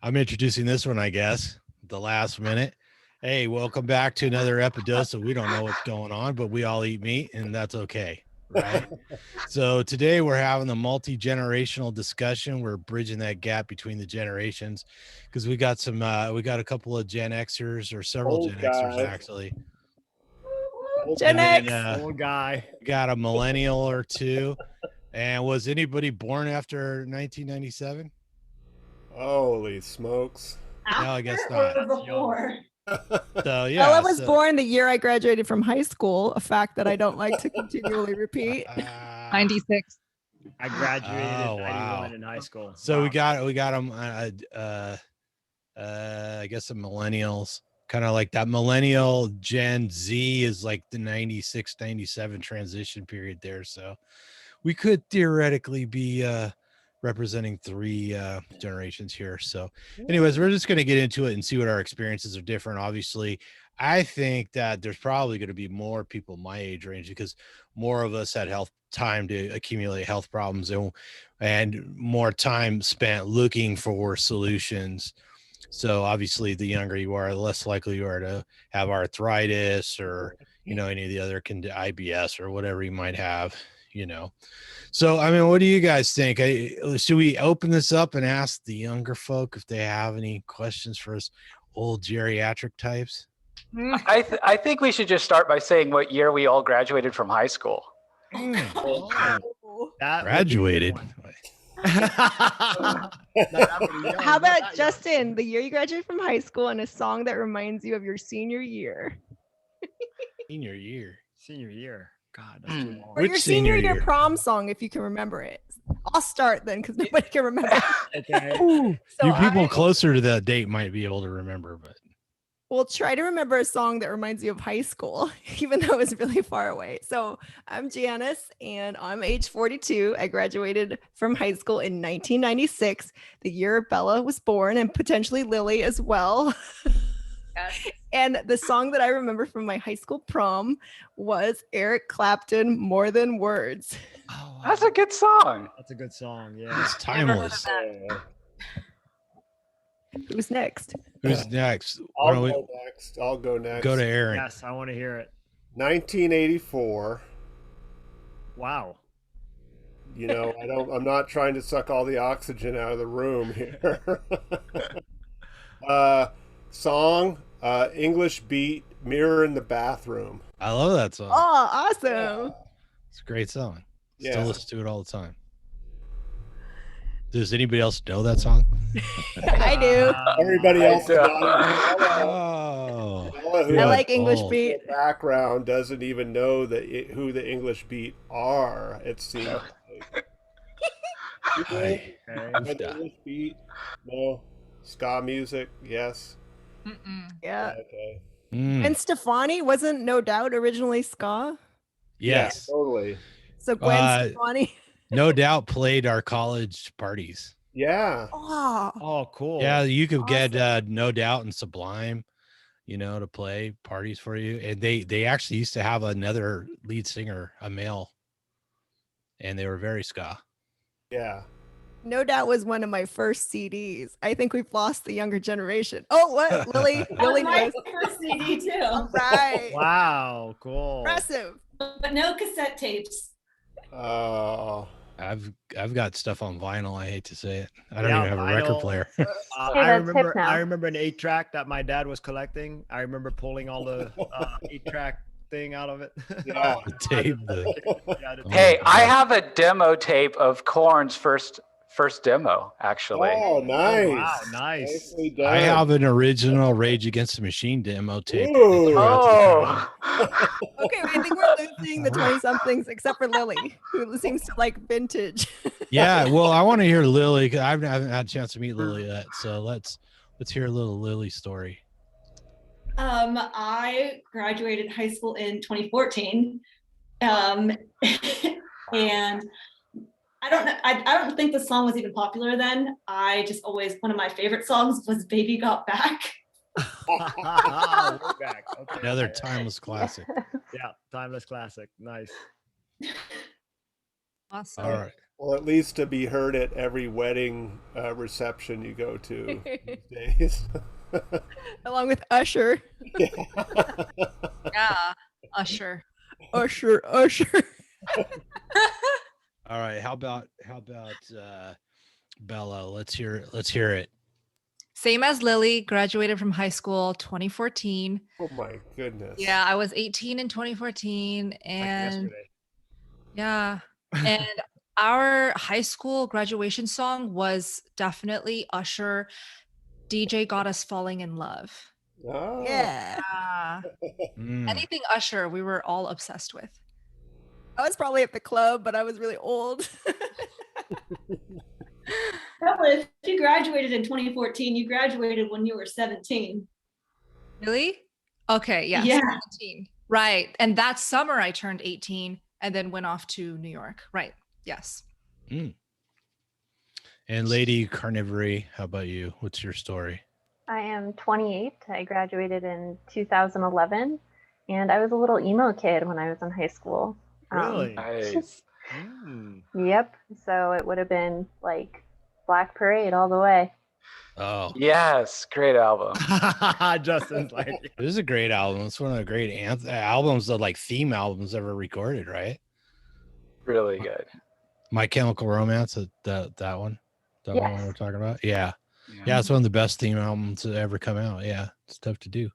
I'm introducing this one, I guess, the last minute. Hey, welcome back to another episode. We don't know what's going on, but we all eat meat, and that's okay, right? So today we're having a multi-generational discussion. We're bridging that gap between the generations because we got a couple of Gen Xers or several Old Gen guy. Xers actually. Gen X. Old guy. Got a millennial or two. And was anybody born after 1997? Holy smokes. No, I guess not. Or before. So yeah, Ella was born the year I graduated from high school, a fact that I don't like to continually repeat. 96. I graduated in 91 in high school. So we got them. I guess the millennials, kind of like that millennial. Gen Z is like the 96, 97 transition period there. So we could theoretically be representing three generations here. So anyways, we're just going to get into it and see what our experiences are different. Obviously, I think that there's probably going to be more people my age range because more of us had time to accumulate health problems and more time spent looking for solutions. So obviously the younger you are, the less likely you are to have arthritis or, any of the other IBS or whatever you might have, So, I mean, what do you guys think? Should we open this up and ask the younger folk if they have any questions for us old geriatric types? I think we should just start by saying what year we all graduated from high school. Graduated. How about Justin, the year you graduated from high school and a song that reminds you of your senior year? Senior year. God, that's too long. Or your senior year prom song, if you can remember it. I'll start then because nobody can remember. Okay. So you people closer to that date might be able to remember, but we'll try to remember a song that reminds you of high school, even though it's really far away. So I'm Janice and I'm age 42. I graduated from high school in 1996, the year Bella was born and potentially Lillie as well. Yes. And the song that I remember from my high school prom was Eric Clapton, More Than Words. Oh, wow. That's a good song. That's a good song. Yeah. It's timeless. Who's next? Who's next? I'll go next. Go to Aaron. Yes, I want to hear it. 1984. Wow. I'm not trying to suck all the oxygen out of the room here. Song, English beat, Mirror in the Bathroom. I love that song. Oh, awesome. Yeah. It's a great song. Yeah. Still listen to it all the time. Does anybody else know that song? I do. Everybody else does. Oh. I like English beat. The background doesn't even know who the English beat are. It seems like. English beat? No. Ska music? Yes. Yeah. Okay. And Stefani wasn't No Doubt originally ska? Yes. Yeah, totally. So Gwen Stefani. No Doubt played our college parties. Yeah. Oh, cool. Yeah, you could get No Doubt and Sublime, to play parties for you. And they actually used to have another lead singer, a male, and they were very ska. Yeah. No Doubt was one of my first CDs. I think we've lost the younger generation. Oh, what? Lillie my first CD too. All right. Wow, cool. Impressive. But no cassette tapes. Oh. I've got stuff on vinyl. I hate to say it. I don't even have a record player. I remember an 8-track that my dad was collecting. I remember pulling all the 8-track thing out of it. Yeah. The tape. Hey, I have a demo tape of Korn's first demo, actually. Oh, nice. Oh, wow, nice. Nicely done. I have an original Rage Against the Machine demo tape. Oh. Okay, I think we're losing the 20-somethings except for Lillie, who seems to like vintage. Yeah, well, I want to hear Lillie because I haven't had a chance to meet Lillie yet. So let's hear a little Lillie story. I graduated high school in 2014, and I don't know. I don't think the song was even popular then. I just always, one of my favorite songs was "Baby Got Back." We're back. Okay. Another timeless classic. Yeah, timeless classic. Nice. Awesome. All right. Well, at least to be heard at every wedding reception you go to these days. Along with Usher. Yeah, Usher. Usher. All right. How about Bella? Let's hear it. Same as Lillie, graduated from high school 2014. Oh my goodness. Yeah, I was 18 in 2014, and yeah, and our high school graduation song was definitely Usher. DJ Got Us Falling in Love. Oh. Yeah. Anything Usher, we were all obsessed with. I was probably at the club, but I was really old. If you graduated in 2014, you graduated when you were 17. Really? Okay, yeah. 17. Right. And that summer I turned 18 and then went off to New York. Right. Yes. And Lady Carnivore, how about you? What's your story? I am 28. I graduated in 2011, and I was a little emo kid when I was in high school. Really? Nice. Yep. So it would have been like Black Parade all the way. Oh, Yes, great album. Justin's like, this is a great album. It's one of the great albums that like theme albums ever recorded, right? Really good. My Chemical Romance, that one. That Yes. one we're talking about. Yeah, it's one of the best theme albums to ever come out. Yeah, it's tough to do.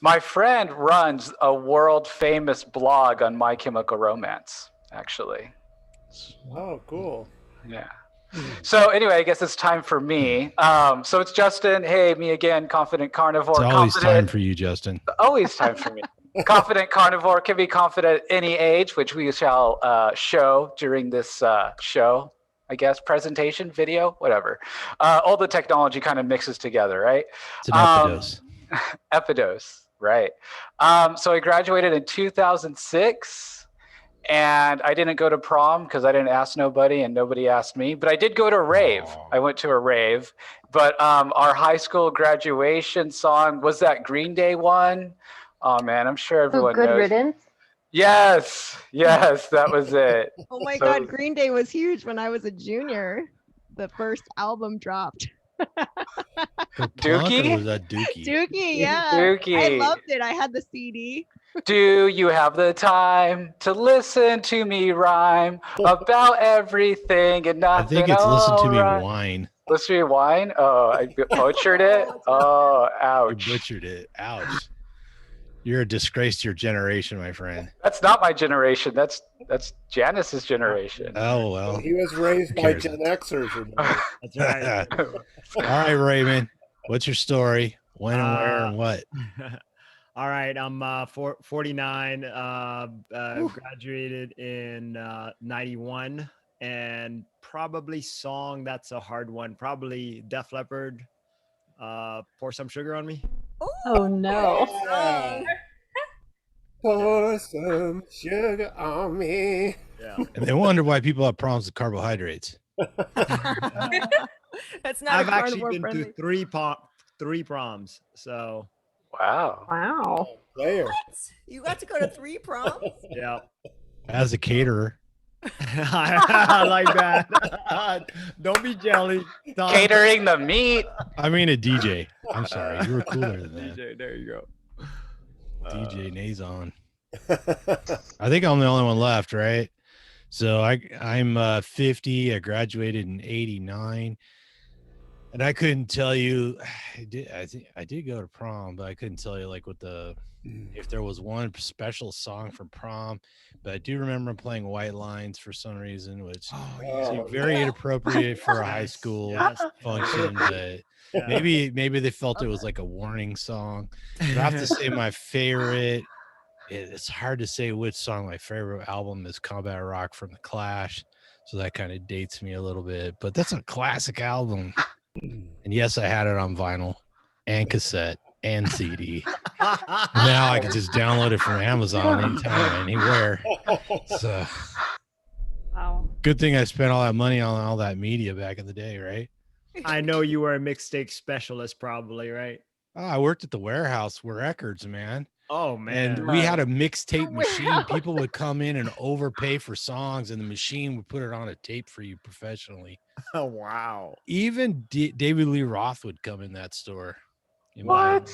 My friend runs a world famous blog on My Chemical Romance, actually. Oh, cool. Yeah. So anyway, I guess it's time for me. So it's Justin. Hey, me again, confident carnivore. It's always time for you, Justin. Always time for me. Confident carnivore can be confident at any age, which we shall show during this show, I guess, presentation, video, whatever. All the technology kind of mixes together, right? It's an epidose. Epidose, right. So I graduated in 2006. And I didn't go to prom because I didn't ask nobody and nobody asked me. But I did go to a rave. I went to a rave. But our high school graduation song was that Green Day one. Oh, man, I'm sure everyone Good knows. Riddance. Yes, that was it. Oh my So- God, Green Day was huge when I was a junior. The first album dropped. Dookie? Or was that Dookie? Dookie, yeah. Dookie. I loved it. I had the CD. Do you have the time to listen to me rhyme about everything and I nothing? think it's Listen to Me Alright. Whine. Listen to me whine? Oh, I butchered it? Oh, You ouch. butchered it. Ouch. You're a disgrace to your generation, my friend. That's not my generation. That's Janice's generation. Oh, well. He was raised Who by cares? Gen Xers. You know. that's right. All right, Raymond. What's your story? When and where and what? All right, I'm 49, graduated in 91, and probably song that's a hard one. Probably Def Leppard, Pour Some Sugar on Me. Oh no. Yeah. Pour some sugar on me. Yeah. And they wonder why people have problems with carbohydrates. That's not I've a actually carnivore been friendly. to three proms, so Wow. Wow. Player. You got to go to 3 proms? yeah. As a caterer. I like that. Don't be jelly. Tom. Catering the meat. I mean a DJ. I'm sorry. You were cooler than that. DJ, there you go. DJ Nazon. I think I'm the only one left, right? So I'm 50. I graduated in 89. And I couldn't tell you, I did go to prom, but I couldn't tell you like if there was one special song for prom. But I do remember playing White Lines for some reason, which seemed very inappropriate for a high school function. But maybe they felt it was like a warning song. But I have to say my favorite. It's hard to say which song my favorite album is. Combat Rock from the Clash, so that kind of dates me a little bit. But that's a classic album. And yes, I had it on vinyl and cassette and CD. Now I can just download it from Amazon anytime, anywhere. So, Wow. good thing I spent all that money on all that media back in the day, right? I know you were a mixtape specialist, probably, right? Oh, I worked at the warehouse records, man. Oh man. And we had a mixtape Where machine. else? People would come in and overpay for songs, and the machine would put it on a tape for you professionally. Oh wow. Even David Lee Roth would come in that store. What?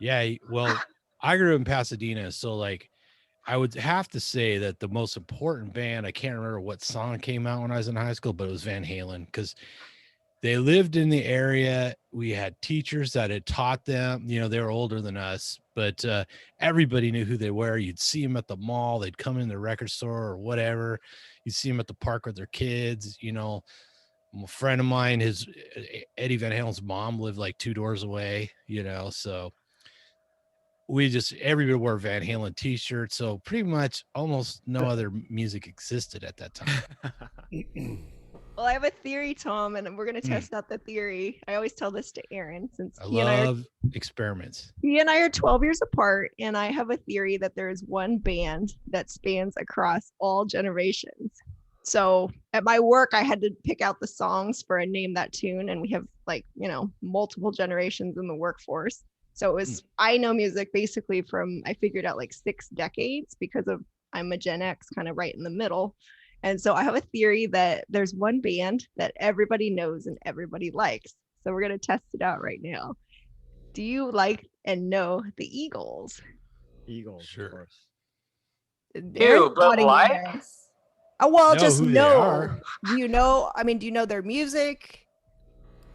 Yeah. Well, I grew up in Pasadena, so like I would have to say that the most important band, I can't remember what song came out when I was in high school, but it was Van Halen, because they lived in the area. We had teachers that had taught them, they were older than us, but everybody knew who they were. You'd see them at the mall. They'd come in the record store or whatever. You'd see them at the park with their kids. A friend of mine, Eddie Van Halen's mom lived like 2 doors away, so everybody wore Van Halen t-shirts. So pretty much almost no other music existed at that time. Well, I have a theory, Tom, and we're going to test out the theory. I always tell this to Aaron, since I love experiments. he and I are 12 years apart, and I have a theory that there is one band that spans across all generations. So at my work, I had to pick out the songs for a Name That Tune, and we have multiple generations in the workforce. So it was, I know music basically from, I figured out like 6 decades because I'm a Gen X, kind of right in the middle. And so I have a theory that there's one band that everybody knows and everybody likes. So we're going to test it out right now. Do you like and know the Eagles? Eagles, Sure. of course. Ew, but like? Yes. Oh, well, Know just who they know. are. Do you know their music?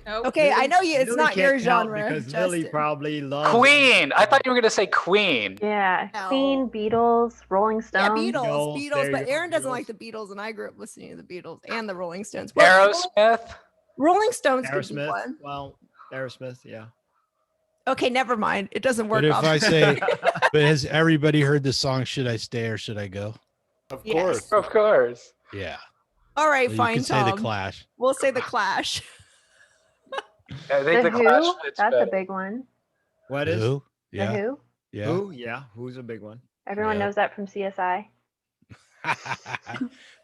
Nope. Okay, I know you. It's Lily not your can't count genre. because Lily Justin. probably loves Queen. I thought you were going to say Queen. Yeah, No. Queen, Beatles, Rolling Yeah, Stones. Beatles, there you but go, Aaron doesn't Beatles. like the Beatles, and I grew up listening to the Beatles and the Rolling Stones. Well, Aerosmith. Rolling Stones could be Aerosmith. one. Well, Aerosmith, yeah. Okay, never mind. It doesn't work. But if off. I say, but has everybody heard the song "Should I Stay or Should I Go"? Of Yes. course. Of course. Yeah. All right, Well, you fine, could say Tom. the Clash. We'll say the Clash. I think The the Clash Who, fits that's better. a big one. What is Who? The Yeah. Who, Yeah. Who? Yeah, who's a big one? everyone Yeah. knows that from CSI.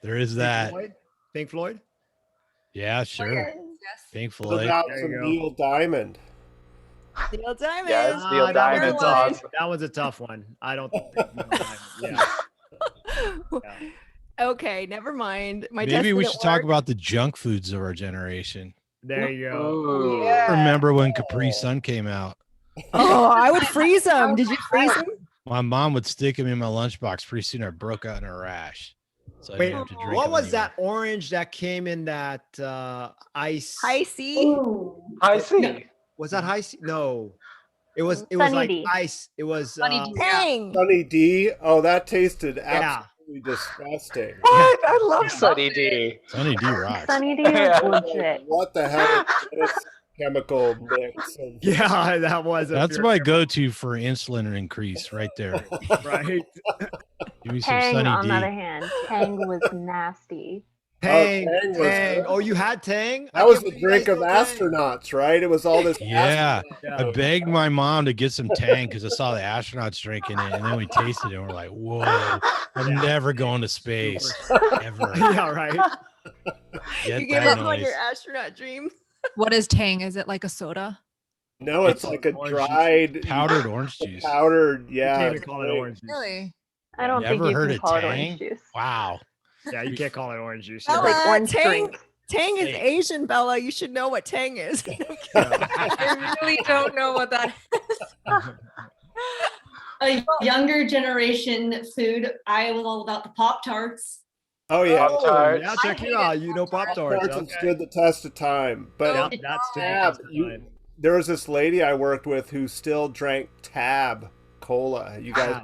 There is that. Pink Floyd? Yeah, sure. Yes. Pink What Floyd. about There you some go. Neil Diamond? Neil Diamond. Yes. Neil that Diamond's one's awesome. That one's a tough one. I don't think Neil Diamond, yeah. Yeah. Okay, never mind. My Maybe test we didn't should talk work. about the junk foods of our generation. There you go. Ooh. Yeah. Remember when Capri Sun came out? Oh, I would freeze them. Did you freeze them? My mom would stick them in my lunchbox. Pretty soon I broke out in a rash. So I Wait, didn't have to drink what them was anymore. that orange that came in that ice? High C. Ooh. I see. Was that high? No, it was Sunny like D. ice. It was Sunny D. Tang. Sunny D. Oh, that tasted Yeah. absolutely disgusting. What? I love Sunny D. Sunny D rocks. Sunny D is Yeah. legit. What the hell is this chemical mix? Yeah, that was. A That's pure my go-to for insulin increase right there. right. Give me some Tang, Sunny on the other D. hand, Tang was nasty. Tang, Tang was Tang. good. Oh, you had Tang? That was can't the believe you drink guys of know Tang. astronauts, right? It was all this. Yeah. Yeah. I begged my mom to get some Tang because I saw the astronauts drinking it, and then we tasted it, and we're like, "Whoa, I'm never going to space ever." Yeah, right. Get You gave that up on noise. your astronaut dream. What is Tang? Is it like a soda? No, it's It's like a orange juice. dried Powdered orange juice. powdered. You Yeah, can't even call it drink. orange juice. Really? I don't think Never you heard can of call it Tang? orange juice. Wow. Yeah, you can't call it orange juice. Bella, Like orange Tang, drink. Tang is Hey. Asian, Bella. You should know what Tang is. I really don't know what that is. A younger generation food. I was all about the Pop Tarts. Oh yeah, Oh, Pop-Tarts. yeah, check you out. You know Pop Tarts. Tarts have Okay. stood the test of time. But Yeah, that's too Tab, there was this lady I worked with who still drank Tab cola. You guys,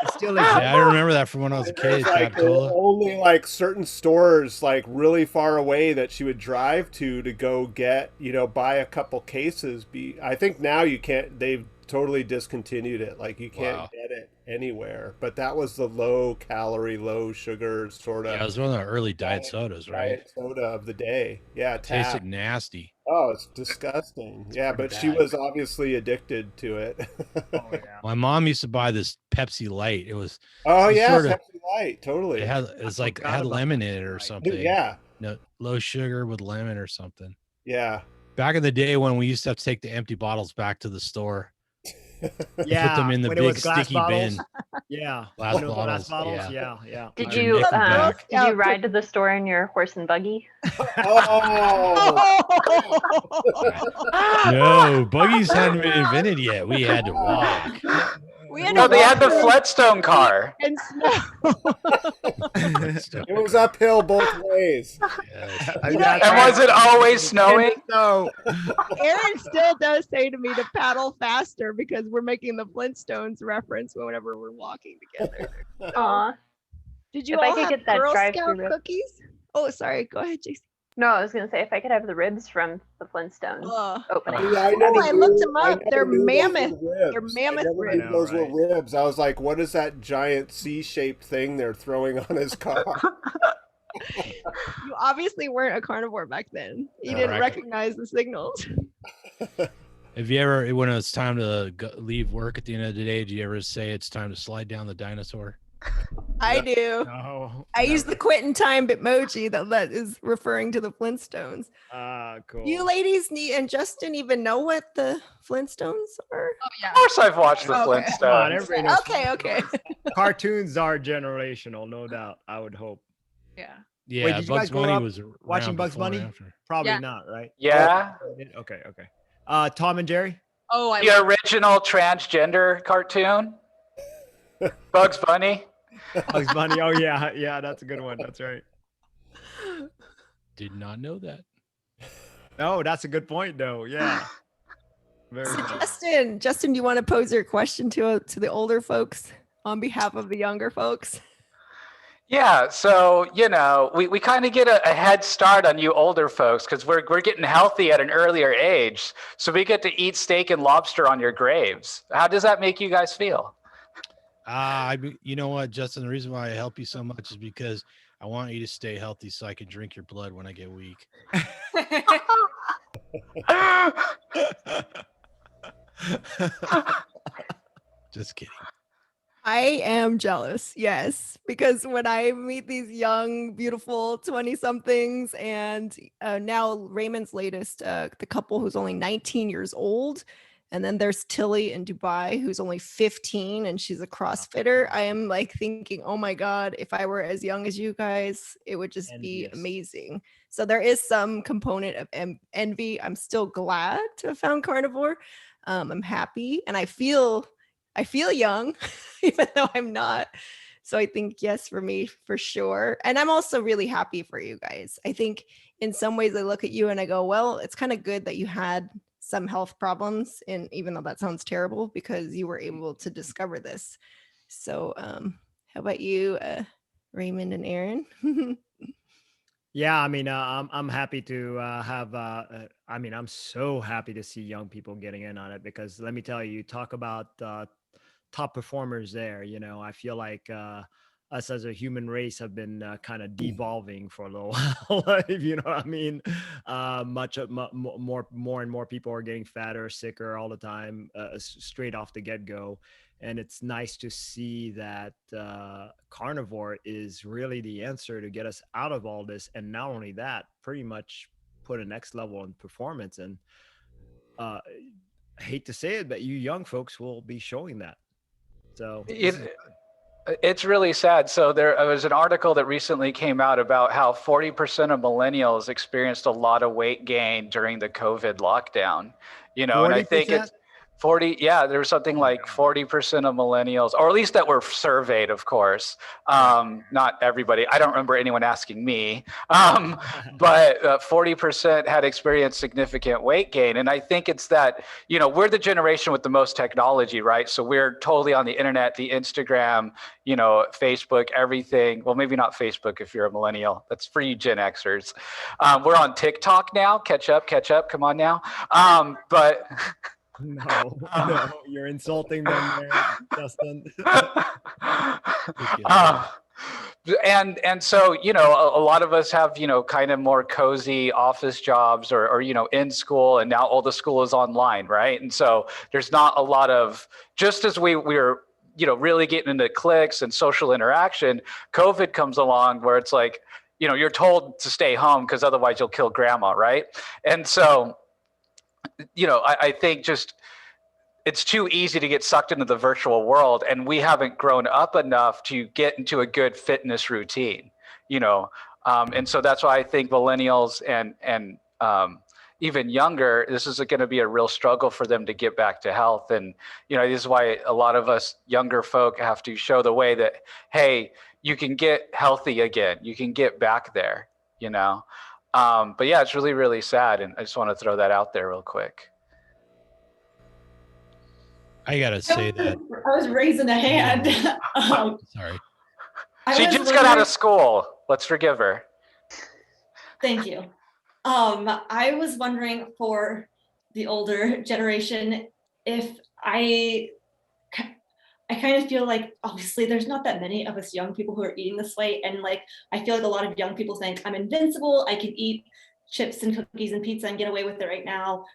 It still Yeah, exists. I remember that from when I was a kid. There's, like, Tab Cola. only like certain stores like really far away that she would drive to go get, buy a couple cases. I think now you can't. They've totally discontinued it. Like you can't Wow. get it anywhere. But that was the low calorie, low sugar sort of Yeah, it was one of the early diet sodas, right? diet soda of the day. Yeah, Tasted Tab. nasty. Oh, it's disgusting. Yeah, pretty but she bad. was obviously addicted to it. Oh, yeah. My mom used to buy this Pepsi Light. It was Oh It's yeah, sort of- Pepsi Light, totally. it's like it forgot had about lemon in it or Light. something. Yeah, No, low sugar with lemon or something. yeah. Back in the day when we used to have to take the empty bottles back to the store Yeah, Put them in the when it big was glass sticky bottles. bin. Yeah, Glass when it was bottles, glass bottles. yeah. Yeah. Did Put your you Nickelback. did you ride to the store in your horse and buggy? Oh, No, buggies hadn't been invented yet. We had to walk. We had No, to they had the walk through Flintstone car. and snow. it was uphill both ways. Yes. You know, And was it always snowing? No. Aaron still does say to me to paddle faster because we're making the Flintstones reference whenever we're walking together. Aw. Did you If I all could have get that Girl drive-through Scout rib. cookies? Oh, sorry. Go ahead, Jacie. No, I was gonna say if I could have the ribs from the Flintstones opening. Dude, I looked them up. never They're knew those were mammoth. ribs. They're mammoth I never ribs. knew those Right. were ribs. I was like, what is that giant C-shaped thing they're throwing on his car? You obviously weren't a carnivore back then. You Yeah, didn't right. recognize the signals. Have you ever, when it's time to leave work at the end of the day, do you ever say it's time to slide down the dinosaur? I do. No. I use the quitting time emoji that is referring to the Flintstones. Cool. You ladies need and Justin even know what the Flintstones are? Oh yeah. Of course, I've watched the Okay. Come on, Flintstones. everybody knows. Okay. Cartoons are generational, no doubt. I would hope. Yeah. Yeah, Wait, did you Bugs guys grow Bunny up was watching around Bugs before and Bunny? after. Probably Yeah. not, right? Yeah, Okay. Tom and Jerry. Oh, I the original transgender cartoon, Bugs Bunny. Bugs Bunny. Oh yeah, that's a good one. That's right. Did not know that. No, that's a good point though. Yeah. Very So good. Justin, do you want to pose your question to the older folks on behalf of the younger folks? Yeah, so we kind of get a head start on you older folks because we're getting healthy at an earlier age, so we get to eat steak and lobster on your graves. How does that make you guys feel? You know what, Justin? The reason why I help you so much is because I want you to stay healthy so I can drink your blood when I get weak. Just kidding. I am jealous, yes, because when I meet these young, beautiful 20-somethings, and now Raymond's latest, the couple who's only 19 years old, and then there's Tilly in Dubai who's only 15 and she's a CrossFitter. I am like thinking, oh my God, if I were as young as you guys, it would just be Envious. amazing. So there is some component of envy. I'm still glad to have found carnivore. I'm happy and I feel young, even though I'm not. So I think yes, for me, for sure. And I'm also really happy for you guys. I think in some ways I look at you and I go, well, it's kind of good that you had some health problems. And even though that sounds terrible, because you were able to discover this. So how about you, Raymond and Aaron? Yeah, I mean, I'm happy to have. I mean, I'm so happy to see young people getting in on it because let me tell you, you talk about top performers there. I feel like us as a human race have been kind of devolving for a little while. If you know what I mean. More and more people are getting fatter, sicker all the time, straight off the get-go. And it's nice to see that carnivore is really the answer to get us out of all this. And not only that, pretty much put a next level in performance. And I hate to say it, but you young folks will be showing that. So it's really sad. So there was an article that recently came out about how 40% of millennials experienced a lot of weight gain during the COVID lockdown. And I think 40%? it's 40. Yeah, there was something like 40% of millennials, or at least that were surveyed, of course. Not everybody. I don't remember anyone asking me. But 40% had experienced significant weight gain. And I think it's that, we're the generation with the most technology, right? So we're totally on the internet, the Instagram, Facebook, everything. Well, maybe not Facebook if you're a millennial. That's for you Gen Xers. We're on TikTok now. Catch up. Come on now. But... No, you're insulting them there, Justin. And so, a lot of us have, kind of more cozy office jobs or in school, and now all the school is online, right? And so there's not a lot of, just as we're really getting into cliques and social interaction, COVID comes along where it's like, you're told to stay home because otherwise you'll kill grandma, right? And so, I think just it's too easy to get sucked into the virtual world, and we haven't grown up enough to get into a good fitness routine, you know. And so that's why I think millennials and even younger, this is going to be a real struggle for them to get back to health. And, you know, this is why a lot of us younger folk have to show the way that, hey, you can get healthy again. You can get back there, you know. But yeah, it's really, really sad. And I just want to throw that out there real quick. I gotta say that I was raising a hand. sorry. She just got out of school. Let's forgive her. Thank you. I was wondering for the older generation, if I kind of feel like obviously there's not that many of us young people who are eating this way, and like I feel like a lot of young people think I'm invincible. I can eat chips and cookies and pizza and get away with it right now.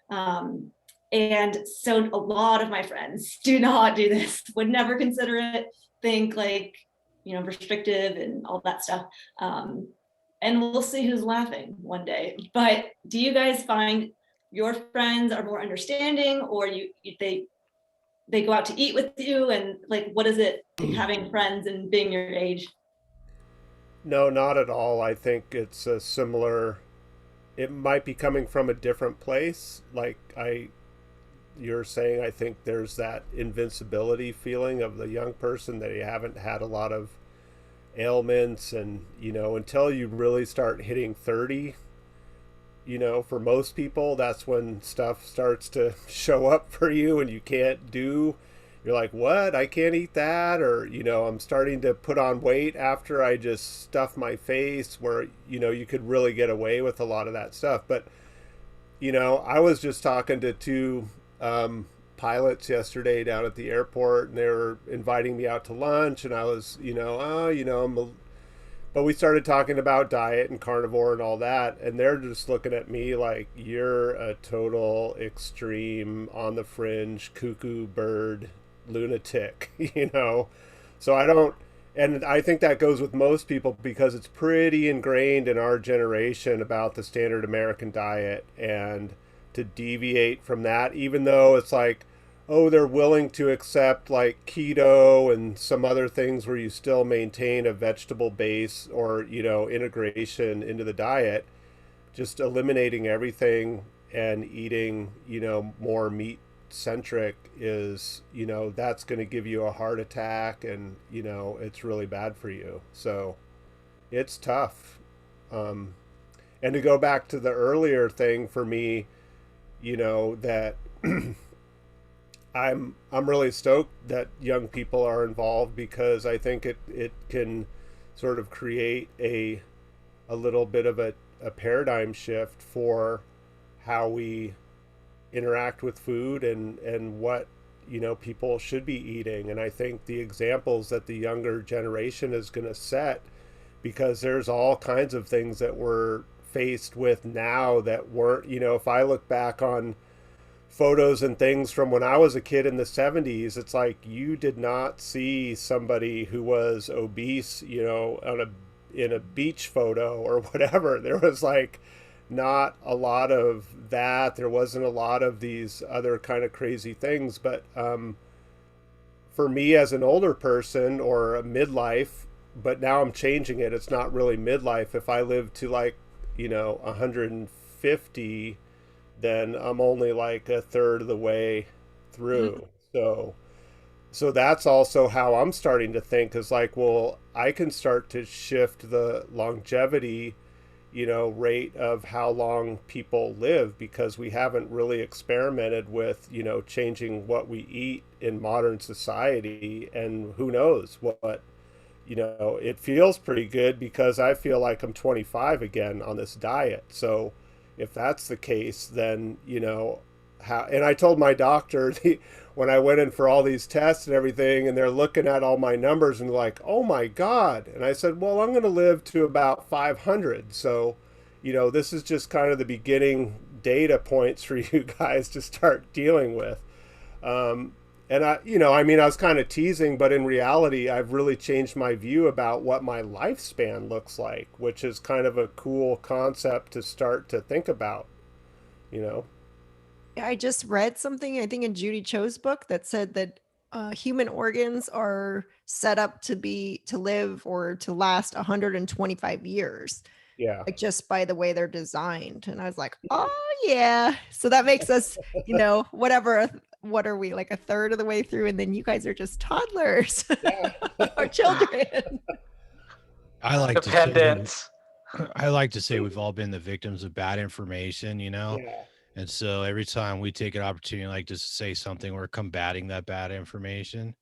And so a lot of my friends do not do this, would never consider it, think like, you know, restrictive and all that stuff. And we'll see who's laughing one day. But do you guys find your friends are more understanding, or they go out to eat with you, and like, what is it having friends and being your age? No, not at all. I think it's a similar, it might be coming from a different place. Like you're saying, I think there's that invincibility feeling of the young person that you haven't had a lot of ailments, and you know, until you really start hitting 30, you know, for most people that's when stuff starts to show up for you, and you can't do, you're like, what, I can't eat that, or you know, I'm starting to put on weight after I just stuff my face, where you know, you could really get away with a lot of that stuff. But you know, I was just talking to two pilots yesterday down at the airport, and they were inviting me out to lunch, and I was, you know, but we started talking about diet and carnivore and all that, and they're just looking at me like, you're a total extreme, on the fringe, cuckoo bird lunatic, you know. So I don't, and I think that goes with most people, because it's pretty ingrained in our generation about the standard American diet, and to deviate from that, even though it's like, oh, they're willing to accept like keto and some other things where you still maintain a vegetable base, or you know, integration into the diet, just eliminating everything and eating, you know, more meat centric is, you know, that's going to give you a heart attack, and you know, it's really bad for you. So it's tough. And to go back to the earlier thing for me, you know, that I'm really stoked that young people are involved, because I think it can sort of create a little bit of a paradigm shift for how we interact with food, and what, you know, people should be eating. And I think the examples that the younger generation is going to set, because there's all kinds of things that we're faced with now that weren't, you know, if I look back on photos and things from when I was a kid in the 70s, it's like you did not see somebody who was obese, you know, in a beach photo or whatever. There was like not a lot of that. There wasn't a lot of these other kind of crazy things. But for me as an older person, or a midlife, but now I'm changing it, it's not really midlife. If I live to like, you know, 150, then I'm only like a third of the way through. So that's also how I'm starting to think, is like, well, I can start to shift the longevity, you know, rate of how long people live, because we haven't really experimented with, you know, changing what we eat in modern society. And who knows what, you know, it feels pretty good, because I feel like I'm 25 again on this diet. So if that's the case, then, you know, how, and I told my doctor when I went in for all these tests and everything, and they're looking at all my numbers and like, oh my God. And I said, well, I'm going to live to about 500. So, you know, this is just kind of the beginning data points for you guys to start dealing with. And I, you know, I mean, I was kind of teasing, but in reality, I've really changed my view about what my lifespan looks like, which is kind of a cool concept to start to think about, you know. I just read something, I think in Judy Cho's book, that said that human organs are set up to live or to last 125 years. Yeah. Like just by the way they're designed. And I was like, oh yeah. So that makes us, whatever, what are we, like a third of the way through? And then you guys are just toddlers or children. I like Dependents. to say we've all been the victims of bad information, Yeah. And so every time we take an opportunity like just to say something, we're combating that bad information.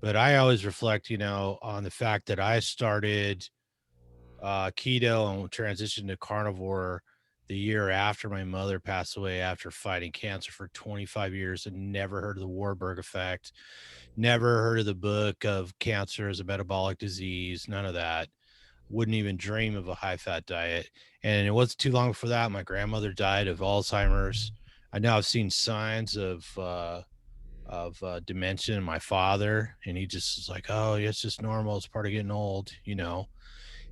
But I always reflect, on the fact that I started keto and transitioned to carnivore the year after my mother passed away after fighting cancer for 25 years and never heard of the Warburg effect, never heard of the book of cancer as a metabolic disease, none of that. Wouldn't even dream of a high-fat diet. And it wasn't too long before that my grandmother died of Alzheimer's. I now have seen signs of dementia in my father, and he just is like, oh yeah, it's just normal, it's part of getting old,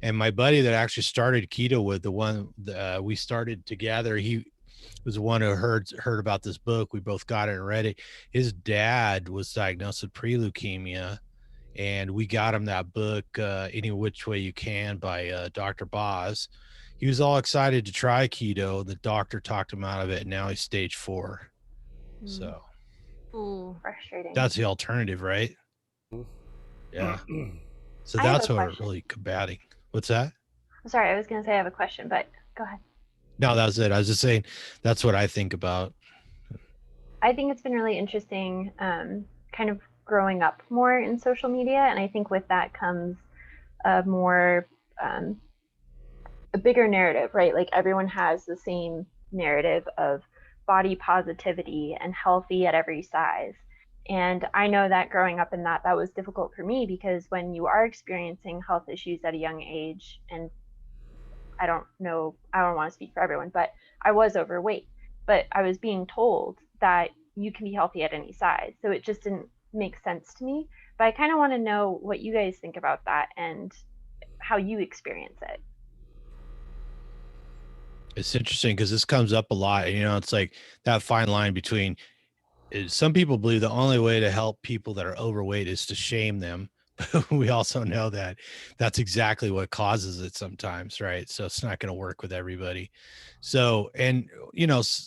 And my buddy that actually started keto with, the one we started together, he was the one who heard about this book. We both got it and read it. His dad was diagnosed with pre-leukemia, and we got him that book, Any Which Way You Can by Dr. Boz. He was all excited to try keto. The doctor talked him out of it, and now he's stage 4. So frustrating. That's the alternative, right? Yeah. So that's what we're really combating. What's that? Sorry, I was going to say I have a question, but go ahead. No, that was it. I was just saying that's what I think about. I think it's been really interesting kind of growing up more in social media. And I think with that comes a more, a bigger narrative, right? Like everyone has the same narrative of body positivity and healthy at every size. And I know that growing up in that was difficult for me, because when you are experiencing health issues at a young age, and I don't want to speak for everyone, but I was overweight, but I was being told that you can be healthy at any size. So it just didn't make sense to me. But I kind of want to know what you guys think about that and how you experience it. It's interesting because this comes up a lot. It's like that fine line between some people believe the only way to help people that are overweight is to shame them. But we also know that that's exactly what causes it sometimes, right? So it's not going to work with everybody. So, and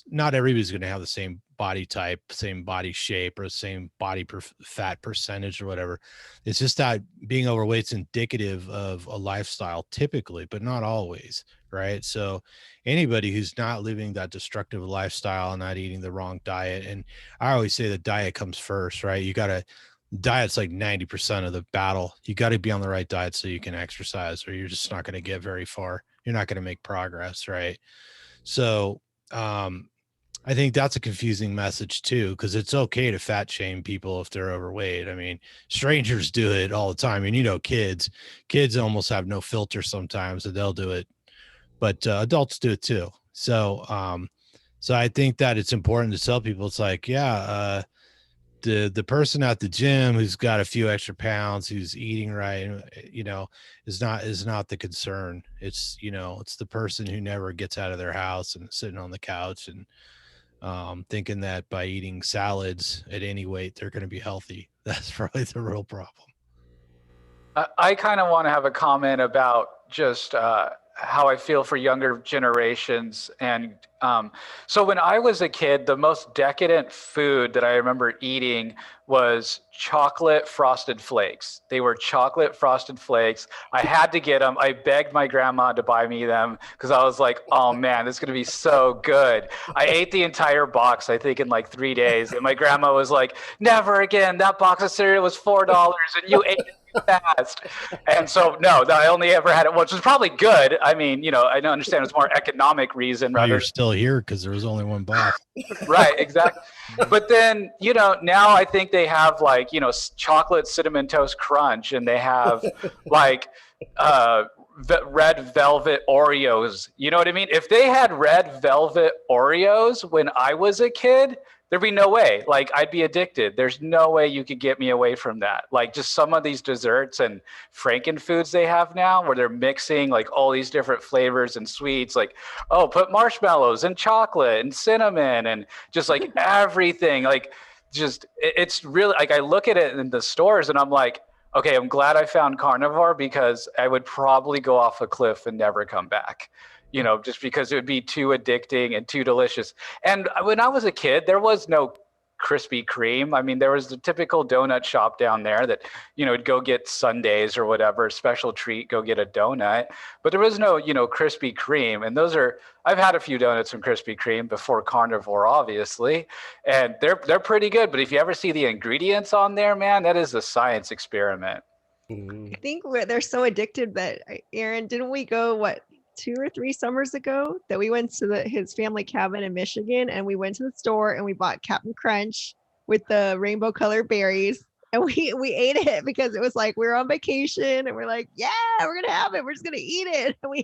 not everybody's going to have the same body type, same body shape, or same body fat percentage or whatever. It's just that being overweight is indicative of a lifestyle typically, but not always, right? So anybody who's not living that destructive lifestyle, not eating the wrong diet, and I always say the diet comes first, right? Diet's like 90% of the battle. You got to be on the right diet so you can exercise, or you're just not going to get very far. You're not going to make progress, right? So I think that's a confusing message too, because it's okay to fat shame people if they're overweight. I mean, strangers do it all the time. And kids almost have no filter sometimes, and they'll do it, but adults do it too. So I think that it's important to tell people, it's like, the person at the gym who's got a few extra pounds, who's eating right, is not the concern. It's the person who never gets out of their house and sitting on the couch and thinking that by eating salads at any weight they're going to be healthy. That's probably the real problem. I kind of want to have a comment about just how I feel for younger generations. And so when I was a kid, the most decadent food that I remember eating was chocolate frosted flakes. They were chocolate frosted flakes. I had to get them. I begged my grandma to buy me them because I was like, oh man, this is going to be so good. I ate the entire box, I think, in like 3 days. And my grandma was like, never again. That box of cereal was $4 and you ate it fast. And so, no, I only ever had it, which was probably good. I mean, I don't understand. It's more economic reason. You're still here because there was only one box. Right, exactly. But then, now I think they have like, chocolate cinnamon toast crunch, and they have like red velvet Oreos. You know what I mean? If they had red velvet Oreos when I was a kid, there'd be no way. Like, I'd be addicted. There's no way you could get me away from that. Like, just some of these desserts and frankenfoods they have now, where they're mixing like all these different flavors and sweets. Like, oh, put marshmallows and chocolate and cinnamon and just like everything. Like, just it's really like I look at it in the stores and I'm like, okay, I'm glad I found Carnivore, because I would probably go off a cliff and never come back, you know, just because it would be too addicting and too delicious. And when I was a kid, there was no Krispy Kreme. I mean, there was the typical donut shop down there that, you know, would go get sundaes or whatever, special treat, go get a donut. But there was no, you know, Krispy Kreme. And those are, I've had a few donuts from Krispy Kreme before Carnivore, obviously, and they're pretty good. But if you ever see the ingredients on there, man, that is a science experiment. I think they're so addicted that, Aaron, didn't we go, what, 2 or 3 summers ago, that we went to his family cabin in Michigan, and we went to the store and we bought Captain Crunch with the rainbow colored berries, and we ate it because it was like we were on vacation and we're like, yeah, we're gonna have it, we're just gonna eat it. And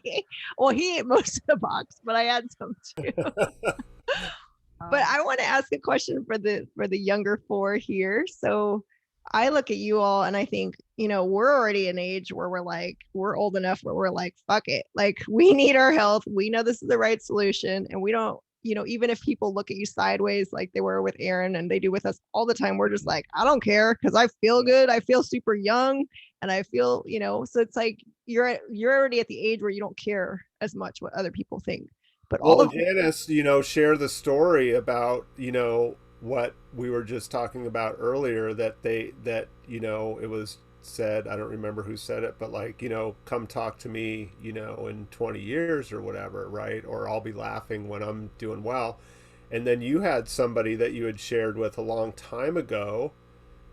he ate most of the box, but I had some too. But I want to ask a question for the younger 4 here. So I look at you all and I think, you know, we're already an age where we're old enough where we're like, fuck it. Like, we need our health. We know this is the right solution. And we don't, you know, even if people look at you sideways, like they were with Aaron and they do with us all the time, we're just like, I don't care, because I feel good. I feel super young. And I feel, you know, so it's like, you're already at the age where you don't care as much what other people think. But all of Janice, you know, share the story about, you know, what we were just talking about earlier, that you know, it was said, I don't remember who said it, but like, you know, come talk to me, you know, in 20 years or whatever, right? Or I'll be laughing when I'm doing well. And then you had somebody that you had shared with a long time ago,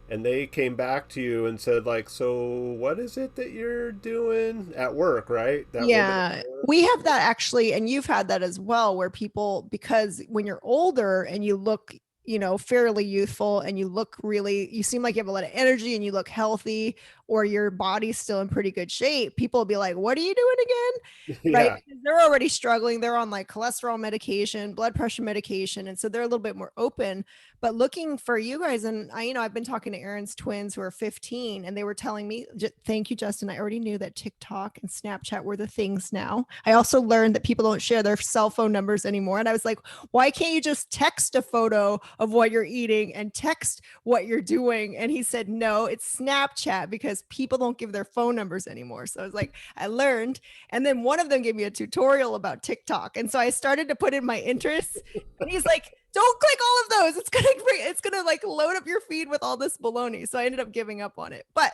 and they came back to you and said, like, so what is it that you're doing at work, right? Yeah, we have that actually, and you've had that as well, where people, because when you're older and you look, you know, fairly youthful, and you seem like you have a lot of energy and you look healthy, or your body's still in pretty good shape, people will be like, what are you doing again? Yeah. Right? Because they're already struggling. They're on like cholesterol medication, blood pressure medication. And so they're a little bit more open. But looking for you guys, and I, you know, I've been talking to Aaron's twins who are 15, and they were telling me, thank you, Justin. I already knew that TikTok and Snapchat were the things now. I also learned that people don't share their cell phone numbers anymore. And I was like, why can't you just text a photo of what you're eating and text what you're doing? And he said, no, it's Snapchat, because people don't give their phone numbers anymore. So I was like, I learned. And then one of them gave me a tutorial about TikTok. And so I started to put in my interests, and he's like, don't click all of those. It's gonna like load up your feed with all this baloney. So I ended up giving up on it. But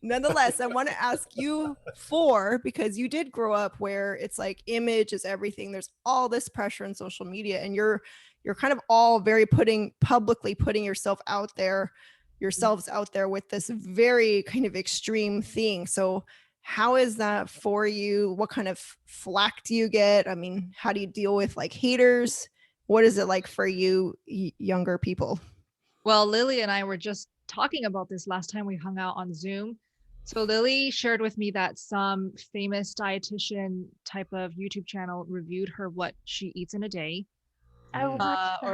nonetheless, I want to ask you 4, because you did grow up where it's like image is everything. There's all this pressure in social media, and you're kind of all very publicly putting yourselves out there with this very kind of extreme thing. So how is that for you? What kind of flack do you get? I mean, how do you deal with like haters? What is it like for you younger people? Well, Lillie and I were just talking about this last time we hung out on Zoom. So Lillie shared with me that some famous dietitian type of YouTube channel reviewed her what she eats in a day, or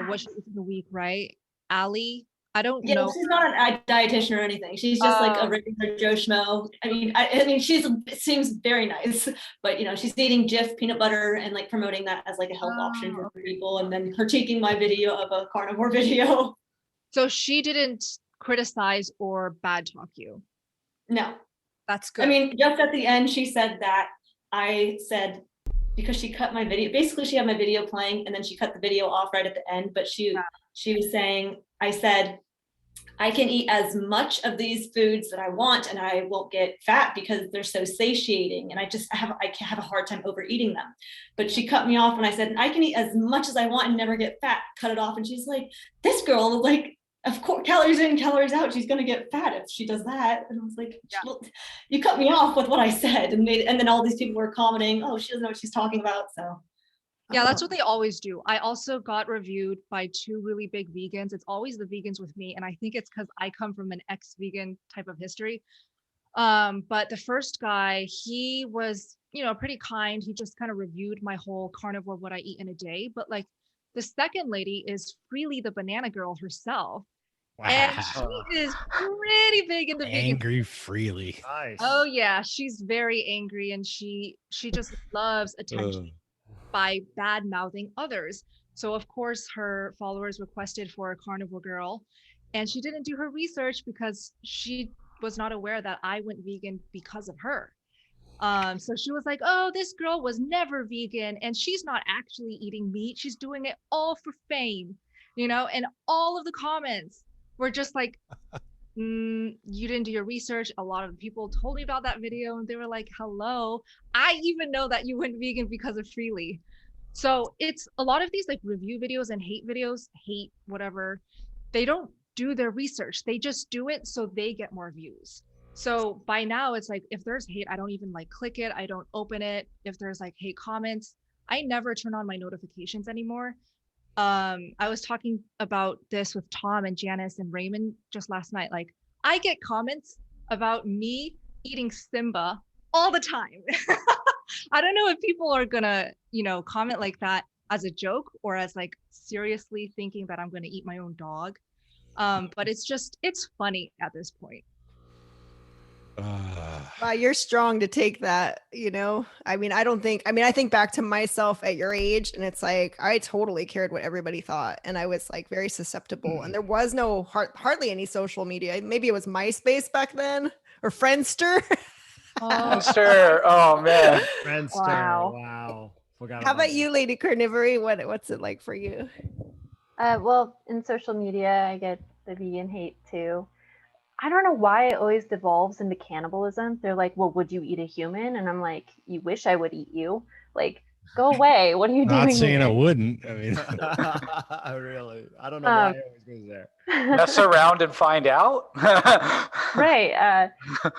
what she eats in a week, right? Allie, I don't know. She's not a dietitian or anything. She's just like a regular Joe Schmo. I mean, seems very nice, but you know, she's eating Jif peanut butter and like promoting that as like a health option for people, and then critiquing my video of a carnivore video. So she didn't criticize or bad talk you? No. That's good. I mean, just at the end, she said that I said, because she cut my video, basically she had my video playing and then she cut the video off right at the end, but she was saying, I said, I can eat as much of these foods that I want and I won't get fat because they're so satiating, and I have a hard time overeating them. But she cut me off when I said, I can eat as much as I want and never get fat. Cut it off, and she's like, this girl, like, of course, calories in, calories out, she's gonna get fat if she does that. And I was like, well, you cut me off with what I said, and then all these people were commenting, oh, she doesn't know what she's talking about. So yeah, that's what they always do. I also got reviewed by 2 really big vegans. It's always the vegans with me, and I think it's because I come from an ex-vegan type of history. But the first guy, he was pretty kind. He just kind of reviewed my whole carnivore, what I eat in a day. But like the second lady is Freely the banana girl herself. And she is pretty big in the vegan. Angry Freely. Nice. Oh yeah, she's very angry, and she just loves attention by bad mouthing others. So of course her followers requested for a carnivore girl, and she didn't do her research because she was not aware that I went vegan because of her. So she was like, oh, this girl was never vegan and she's not actually eating meat. She's doing it all for fame, and all of the comments were just like, you didn't do your research. A lot of people told me about that video and they were like, hello, I even know that you went vegan because of Freely. So it's a lot of these like review videos and hate whatever. They don't do their research. They just do it so they get more views. So by now it's like, if there's hate, I don't even like click it. I don't open it. If there's like hate comments, I never turn on my notifications anymore. I was talking about this with Tom and Janice and Raymond just last night. Like I get comments about me eating Simba all the time. I don't know if people are gonna, comment like that as a joke or as like seriously thinking that I'm gonna eat my own dog. But it's funny at this point. Wow, you're strong to take that, I think back to myself at your age, and it's like I totally cared what everybody thought, and I was like very susceptible, and there was no hardly any social media. Maybe it was MySpace back then or Friendster. Friendster. Oh man. Friendster. Wow. How about you, Lady Carnivore? What's it like for you? Well, in social media, I get the vegan hate too. I don't know why it always devolves into cannibalism. They're like, well, would you eat a human? And I'm like, you wish I would eat you. Like, go away. What are you doing? Not saying here? I wouldn't. I mean, really, I don't know why it always goes there. Mess around and find out. Right.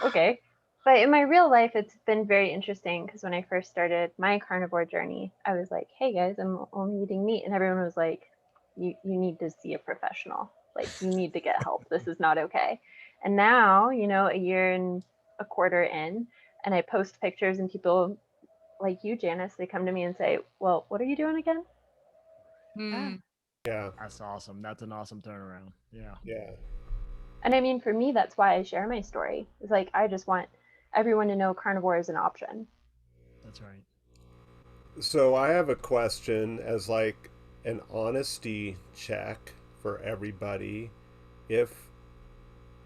Okay. But in my real life, it's been very interesting because when I first started my carnivore journey, I was like, hey guys, I'm only eating meat. And everyone was like, you need to see a professional. Like, you need to get help. This is not okay. And now, a year and a quarter in, and I post pictures and people like you, Janice, they come to me and say, well, what are you doing again? Yeah. That's awesome. That's an awesome turnaround. Yeah. Yeah. And I mean, for me, that's why I share my story. It's like, I just want everyone to know carnivore is an option. That's right. So I have a question as like an honesty check for everybody. If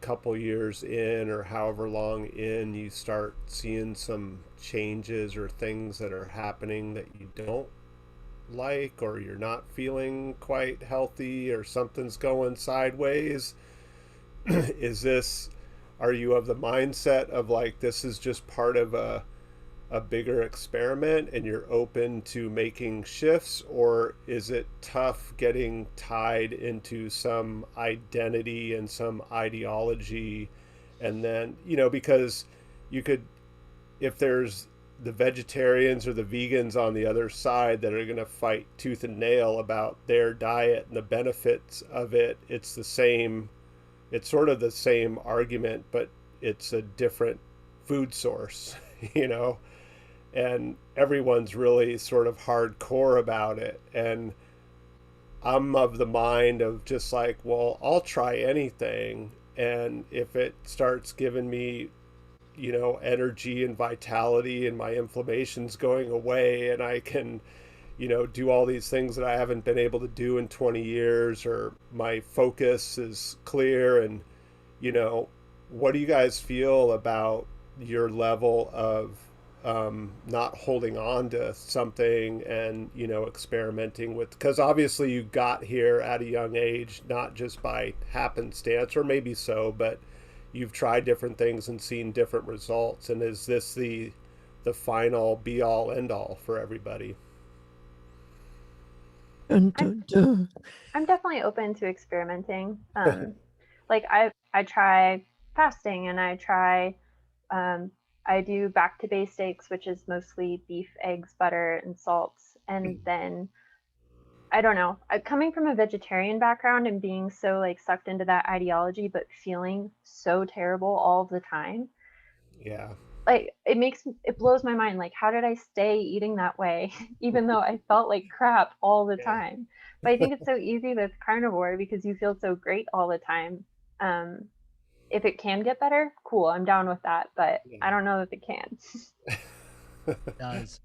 couple years in or however long in you start seeing some changes or things that are happening that you don't like, or you're not feeling quite healthy or something's going sideways, are you of the mindset of like this is just part of a bigger experiment and you're open to making shifts, or is it tough getting tied into some identity and some ideology? And then, because you could, if there's the vegetarians or the vegans on the other side that are going to fight tooth and nail about their diet and the benefits of it, it's sort of the same argument, but it's a different food source, and everyone's really sort of hardcore about it. And I'm of the mind of just like, well, I'll try anything. And if it starts giving me, energy and vitality and my inflammation's going away and I can, do all these things that I haven't been able to do in 20 years, or my focus is clear. And, what do you guys feel about your level of not holding on to something and experimenting with, because obviously you got here at a young age, not just by happenstance, or maybe so, but you've tried different things and seen different results. And is this the final be all end all for everybody? Dun, dun, dun. I'm definitely open to experimenting. Like I try fasting, and I do back to basics, which is mostly beef, eggs, butter, and salts. And then, I don't know, coming from a vegetarian background and being so like sucked into that ideology, but feeling so terrible all of the time. Yeah. like it blows my mind. Like, how did I stay eating that way even though I felt like crap all the time? But I think it's so easy with carnivore because you feel so great all the time. If it can get better, cool, I'm down with that, but I don't know if it can. It does.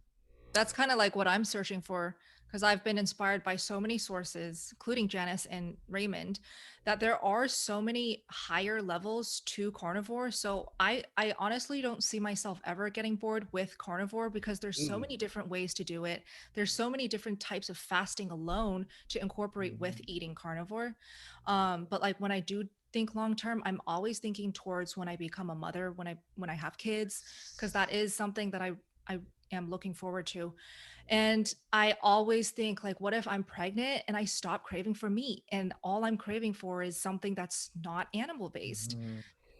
That's kind of like what I'm searching for, because I've been inspired by so many sources, including Janice and Raymond, that there are so many higher levels to carnivore. So I honestly don't see myself ever getting bored with carnivore because there's so many different ways to do it. There's so many different types of fasting alone to incorporate with eating carnivore. But like when I do think long term, I'm always thinking towards when I become a mother, when I have kids, because that is something that I am looking forward to. And I always think, like, what if I'm pregnant and I stop craving for meat and all I'm craving for is something that's not animal based?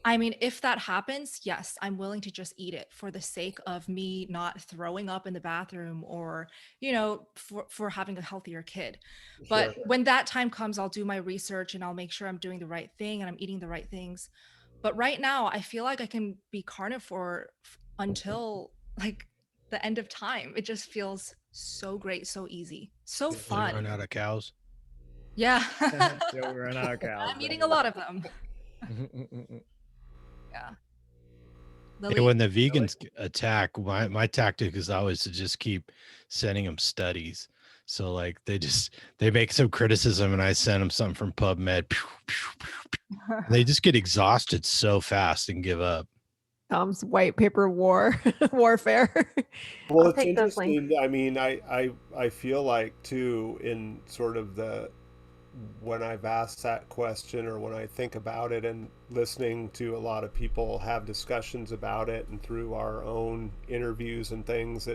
I mean, if that happens, yes, I'm willing to just eat it for the sake of me not throwing up in the bathroom or, for having a healthier kid. But when that time comes, I'll do my research and I'll make sure I'm doing the right thing and I'm eating the right things. But right now, I feel like I can be carnivore until like the end of time. It just feels so great, so easy, so fun. Run out of cows. Yeah. Yeah, we run out of cows. I'm eating a lot of them. Yeah. Hey, when the vegans attack, my tactic is always to just keep sending them studies. So like they make some criticism and I send them something from PubMed. They just get exhausted so fast and give up. Tom's white paper warfare. Well, it's interesting. I mean, I feel like too, in sort of when I've asked that question or when I think about it and listening to a lot of people have discussions about it and through our own interviews and things,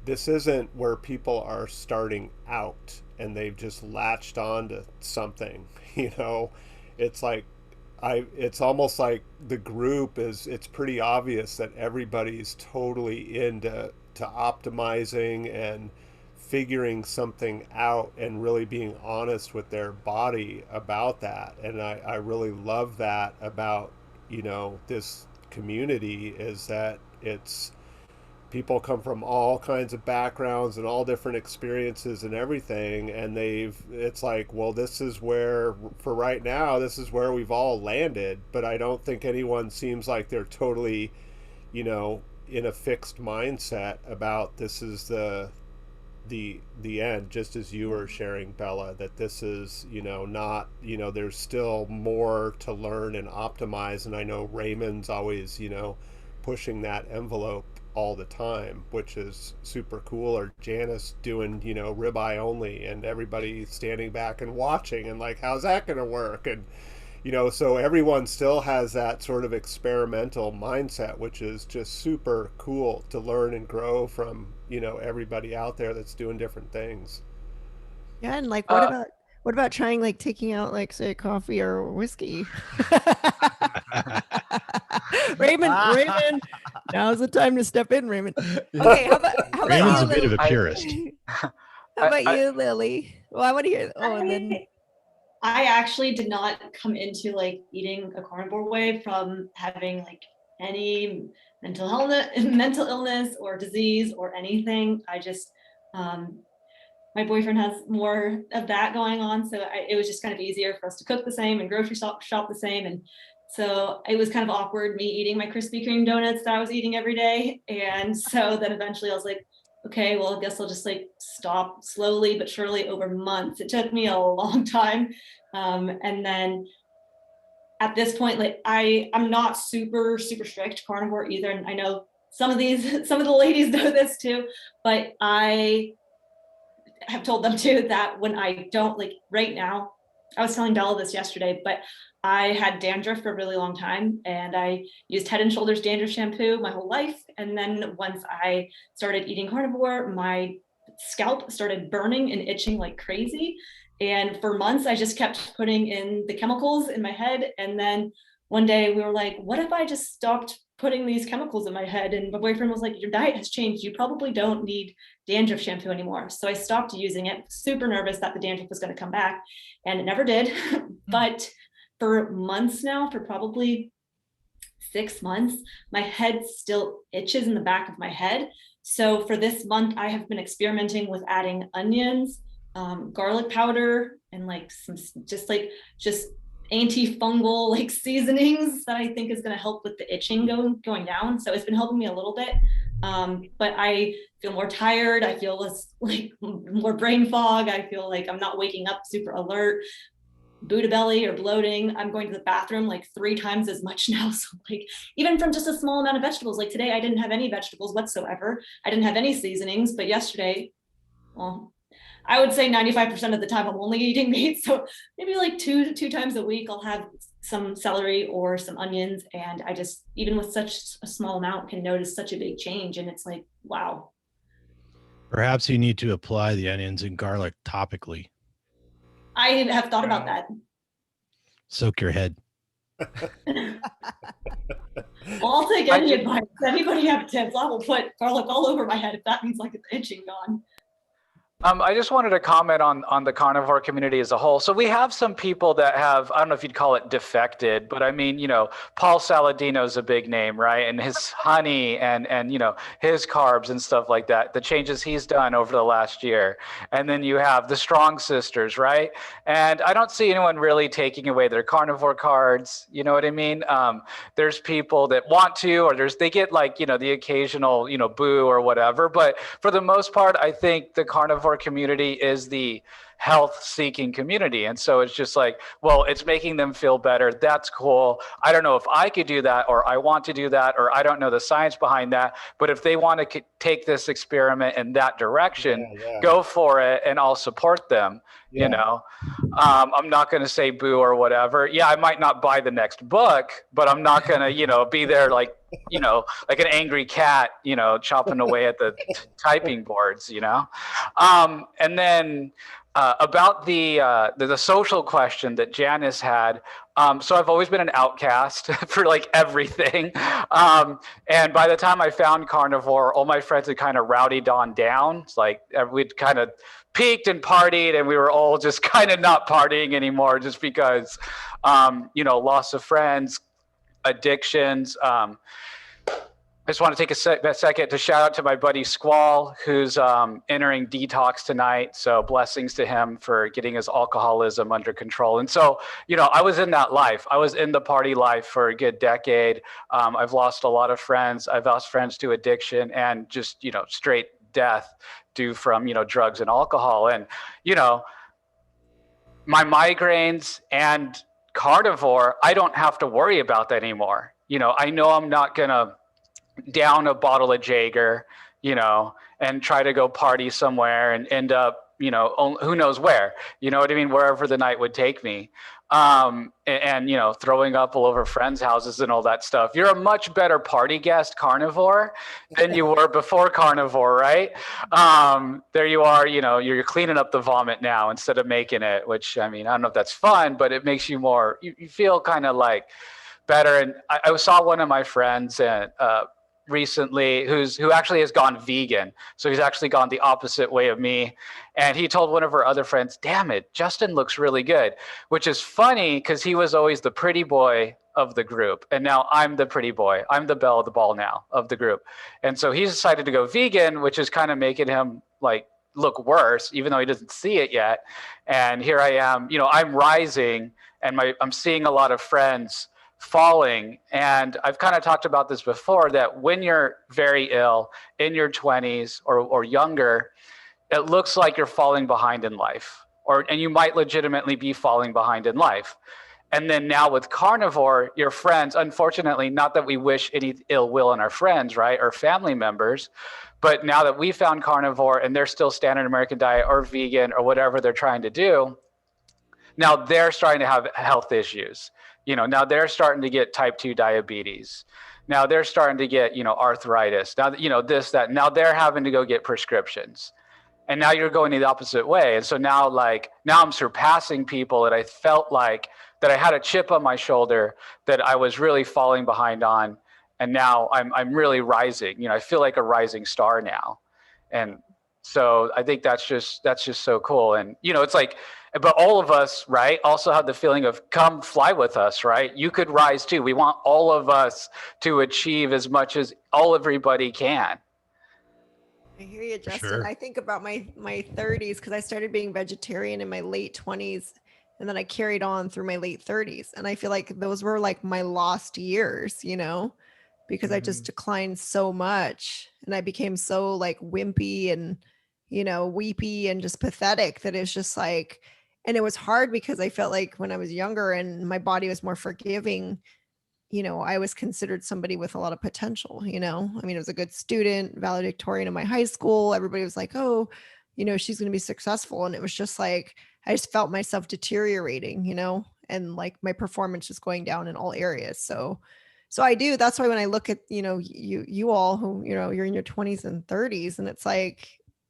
this isn't where people are starting out and they've just latched on to something, it's like it's almost like the group it's pretty obvious that everybody's totally into optimizing and figuring something out and really being honest with their body about that. And I really love that about, this community, is that it's people come from all kinds of backgrounds and all different experiences and everything. And it's like, well, this is where, for right now, this is where we've all landed. But I don't think anyone seems like they're totally, in a fixed mindset about this is the end, just as you were sharing, Bella, that this is, not, there's still more to learn and optimize. And I know Raymond's always, pushing that envelope all the time, which is super cool. Or Janice doing, ribeye only and everybody standing back and watching and like, how's that going to work? And, so everyone still has that sort of experimental mindset, which is just super cool to learn and grow from, everybody out there that's doing different things. Yeah. And like, what about trying like taking out like say coffee or whiskey? Raymond, now's the time to step in, Raymond. Okay, how about Raymond's you, a bit of a purist. How about you, Lillie? Well, I want to hear. Oh, and then I actually did not come into like eating a carnivore way from having like any mental illness or disease or anything. I just, my boyfriend has more of that going on. So it was just kind of easier for us to cook the same and grocery shop the same. And so it was kind of awkward me eating my Krispy Kreme donuts that I was eating every day. And so then eventually I was like, okay, well, I guess I'll just like stop slowly but surely over months. It took me a long time. And then at this point, like I'm not super strict carnivore either. And I know some of the ladies know this too, but I have told them too that when I don't, like right now, I was telling Bella this yesterday, but I had dandruff for a really long time and I used Head and Shoulders dandruff shampoo my whole life. And then once I started eating carnivore, my scalp started burning and itching like crazy. And for months, I just kept putting in the chemicals in my head. And then one day we were like, what if I just stopped putting these chemicals in my head? And my boyfriend was like, your diet has changed. You probably don't need dandruff shampoo anymore. So I stopped using it, super nervous that the dandruff was going to come back, and it never did. But for months now, for probably 6 months, my head still itches in the back of my head. So for this month, I have been experimenting with adding onions, garlic powder, and like some just antifungal like seasonings that I think is going to help with the itching going down. So it's been helping me a little bit. But I feel more tired. I feel less, like, more brain fog. I feel like I'm not waking up super alert, Buddha belly or bloating. I'm going to the bathroom like 3 times as much now. So like, even from just a small amount of vegetables, like today I didn't have any vegetables whatsoever. I didn't have any seasonings, but yesterday, well, I would say 95% of the time I'm only eating meat. So maybe like two times a week, I'll have some celery or some onions. And I just, even with such a small amount, can notice such a big change. And it's like, wow. Perhaps you need to apply the onions and garlic topically. I have thought about that. Soak your head. Well, I'll take any advice. Anybody have tips? I will put garlic all over my head if that means like it's itching gone. I just wanted to comment on the carnivore community as a whole. So we have some people that have, I don't know if you'd call it defected, but I mean, you know, Paul Saladino's a big name, right? And his honey and you know, his carbs and stuff like that, the changes he's done over the last year. And then you have the Strong Sisters, right? And I don't see anyone really taking away their carnivore cards. You know what I mean? There's people that want to, or they get like, you know, the occasional, you know, boo or whatever. But for the most part, I think the carnivore community is the health seeking community. And so it's just like, well, it's making them feel better. That's cool. I don't know if I could do that, or I want to do that, or I don't know the science behind that. But if they want to take this experiment in that direction, go for it, and I'll support them. You know, I'm not going to say boo or whatever. Yeah, I might not buy the next book, but I'm not going to, you know, be there like, you know, like an angry cat, you know, chopping away at the typing boards, you know. And then about the social question that Janice had. So I've always been an outcast for like everything. And by the time I found carnivore, all my friends had kind of rowdied on down. It's like we'd kind of peaked and partied, and we were all just kind of not partying anymore just because, you know, loss of friends, addictions. I just want to take a second to shout out to my buddy Squall, who's entering detox tonight. So blessings to him for getting his alcoholism under control. And so, you know, I was in that life. I was in the party life for a good decade. I've lost a lot of friends. I've lost friends to addiction and just, you know, straight death due from, you know, drugs and alcohol. And, you know, my migraines and carnivore, I don't have to worry about that anymore. You know, I know I'm not going to down a bottle of Jaeger, you know, and try to go party somewhere and end up, you know, who knows where, you know what I mean? Wherever the night would take me. And, you know, throwing up all over friends' houses and all that stuff. You're a much better party guest, carnivore, than you were before carnivore, right? There you are, you know, you're cleaning up the vomit now instead of making it, which, I mean, I don't know if that's fun, but it makes you more, you feel kind of like better. And I saw one of my friends and, recently who actually has gone vegan. So he's actually gone the opposite way of me. And he told one of her other friends, damn it, Justin looks really good, which is funny because he was always the pretty boy of the group. And now I'm the pretty boy. I'm the belle of the ball now of the group. And so he's decided to go vegan, which is kind of making him like look worse, even though he doesn't see it yet. And here I am, you know, I'm rising and I'm seeing a lot of friends falling. And I've kind of talked about this before, that when you're very ill in your 20s or younger, it looks like you're falling behind in life, and you might legitimately be falling behind in life. And then now with carnivore, your friends, unfortunately, not that we wish any ill will on our friends, right, or family members, but now that we found carnivore and they're still standard American diet or vegan or whatever they're trying to do, now they're starting to have health issues. You know, now they're starting to get type 2 diabetes. Now they're starting to get, you know, arthritis. Now, you know, this, that, now they're having to go get prescriptions. And now you're going the opposite way. And so now, like, now I'm surpassing people that I felt like that I had a chip on my shoulder that I was really falling behind on. And now I'm really rising. You know, I feel like a rising star now. And So I think that's just so cool. And, you know, it's like, but all of us, right, also have the feeling of come fly with us, right? You could rise too. We want all of us to achieve as much as everybody can. I hear you, Justin. Sure. I think about my 30s because I started being vegetarian in my late 20s, and then I carried on through my late 30s. And I feel like those were like my lost years, you know, because I just declined so much and I became so like wimpy and, you know, weepy and just pathetic that it's just like, and it was hard because I felt like when I was younger and my body was more forgiving, you know, I was considered somebody with a lot of potential, you know. I mean, I was a good student, valedictorian in my high school. Everybody was like, oh, you know, she's going to be successful. And it was just like, I just felt myself deteriorating, you know, and like my performance just going down in all areas. So I do. That's why when I look at, you know, you all who, you know, you're in your 20s and 30s, and it's like,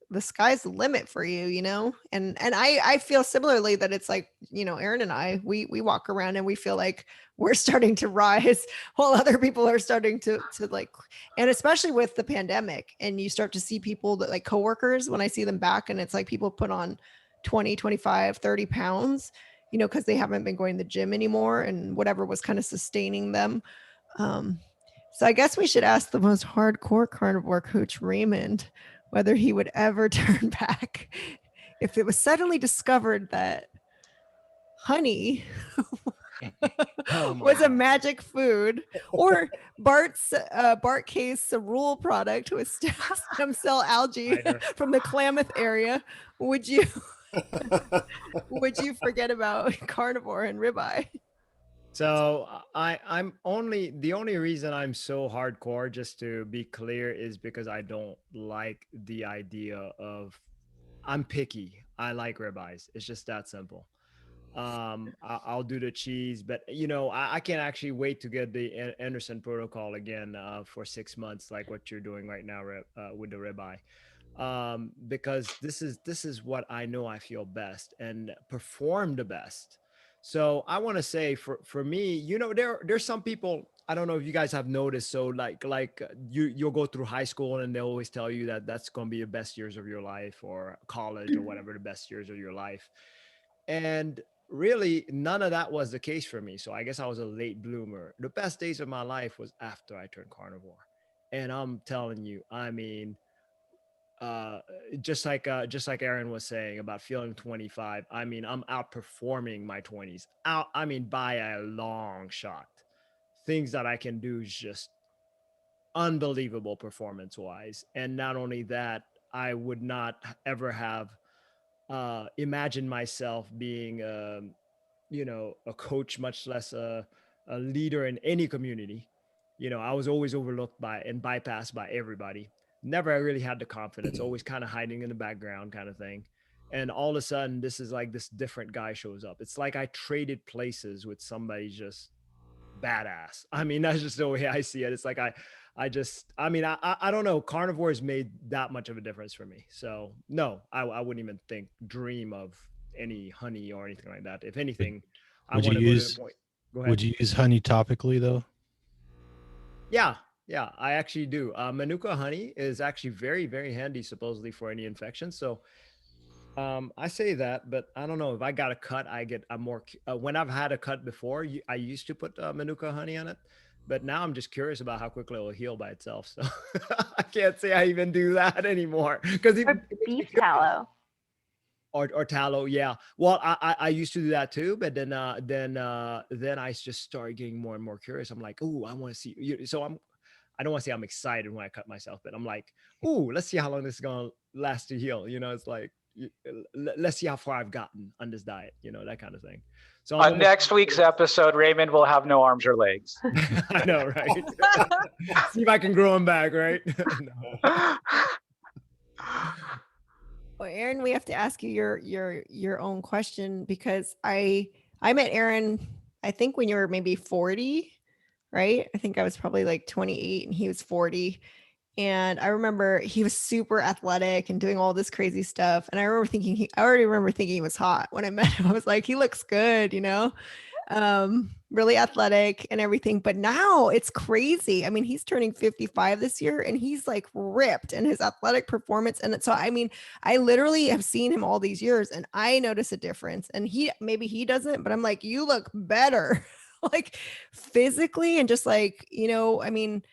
the sky's the limit for you, you know? And I feel similarly that it's like, you know, Aaron and I, we walk around and we feel like we're starting to rise while other people are starting to like, and especially with the pandemic, and you start to see people that like coworkers, when I see them back, and it's like people put on 20, 25, 30 pounds, you know, because they haven't been going to the gym anymore and whatever was kind of sustaining them. So I guess we should ask the most hardcore carnivore coach, Raymond, whether he would ever turn back if it was suddenly discovered that honey was a magic food, or Bart Case cerule product with stem cell algae from the Klamath area. Would you forget about carnivore and ribeye? So I'm only, the only reason I'm so hardcore, just to be clear, is because I don't like the idea of, I'm picky. I like ribeyes. It's just that simple. I'll do the cheese, but you know, I can't actually wait to get the Anderson protocol again for 6 months, like what you're doing right now with the ribeye. Because this is what I know I feel best and perform the best. So I want to say for me, you know, there's some people, I don't know if you guys have noticed. So like you'll go through high school and they always tell you that that's going to be the best years of your life, or college or whatever, the best years of your life. And really none of that was the case for me. So I guess I was a late bloomer. The best days of my life was after I turned carnivore. And I'm telling you, I mean, just like Aaron was saying about feeling 25, I mean, I'm outperforming my 20s I mean, by a long shot. Things that I can do is just unbelievable performance wise. And not only that, I would not ever have imagined myself being you know, a coach, much less a leader in any community. You know, I was always overlooked by and bypassed by everybody. Never really had the confidence, always kind of hiding in the background kind of thing. And all of a sudden, this is like this different guy shows up. It's like I traded places with somebody just badass. I mean, that's just the way I see it. It's like I don't know. Carnivore has made that much of a difference for me. So no, I wouldn't even dream of any honey or anything like that. If anything, I want to go to the point. Go ahead. Would you use honey topically though? Yeah, I actually do. Manuka honey is actually very, very handy, supposedly, for any infection. So I say that, but I don't know if I got a cut. I'm more when I've had a cut before. I used to put Manuka honey on it, but now I'm just curious about how quickly it will heal by itself. So I can't say I even do that anymore because beef tallow. Or tallow, yeah. Well, I used to do that too, but then I just started getting more and more curious. I'm like, oh, I want to see. So I don't want to say I'm excited when I cut myself, but I'm like, oh, let's see how long this is gonna last to heal. You know, it's like, let's see how far I've gotten on this diet. You know, that kind of thing. So on next week's episode, Raymond will have no arms or legs. I know, right? See if I can grow them back, right? Well, Aaron, we have to ask you your own question, because I met Aaron, I think when you were maybe 40, right? I think I was probably like 28 and he was 40. And I remember he was super athletic and doing all this crazy stuff. And I already remember thinking he was hot when I met him. I was like, he looks good, you know? really athletic and everything. But now it's crazy. I mean, he's turning 55 this year and he's like ripped in his athletic performance. And so, I mean, I literally have seen him all these years and I notice a difference. And maybe he doesn't, but I'm like, you look better, like physically and just like, I mean,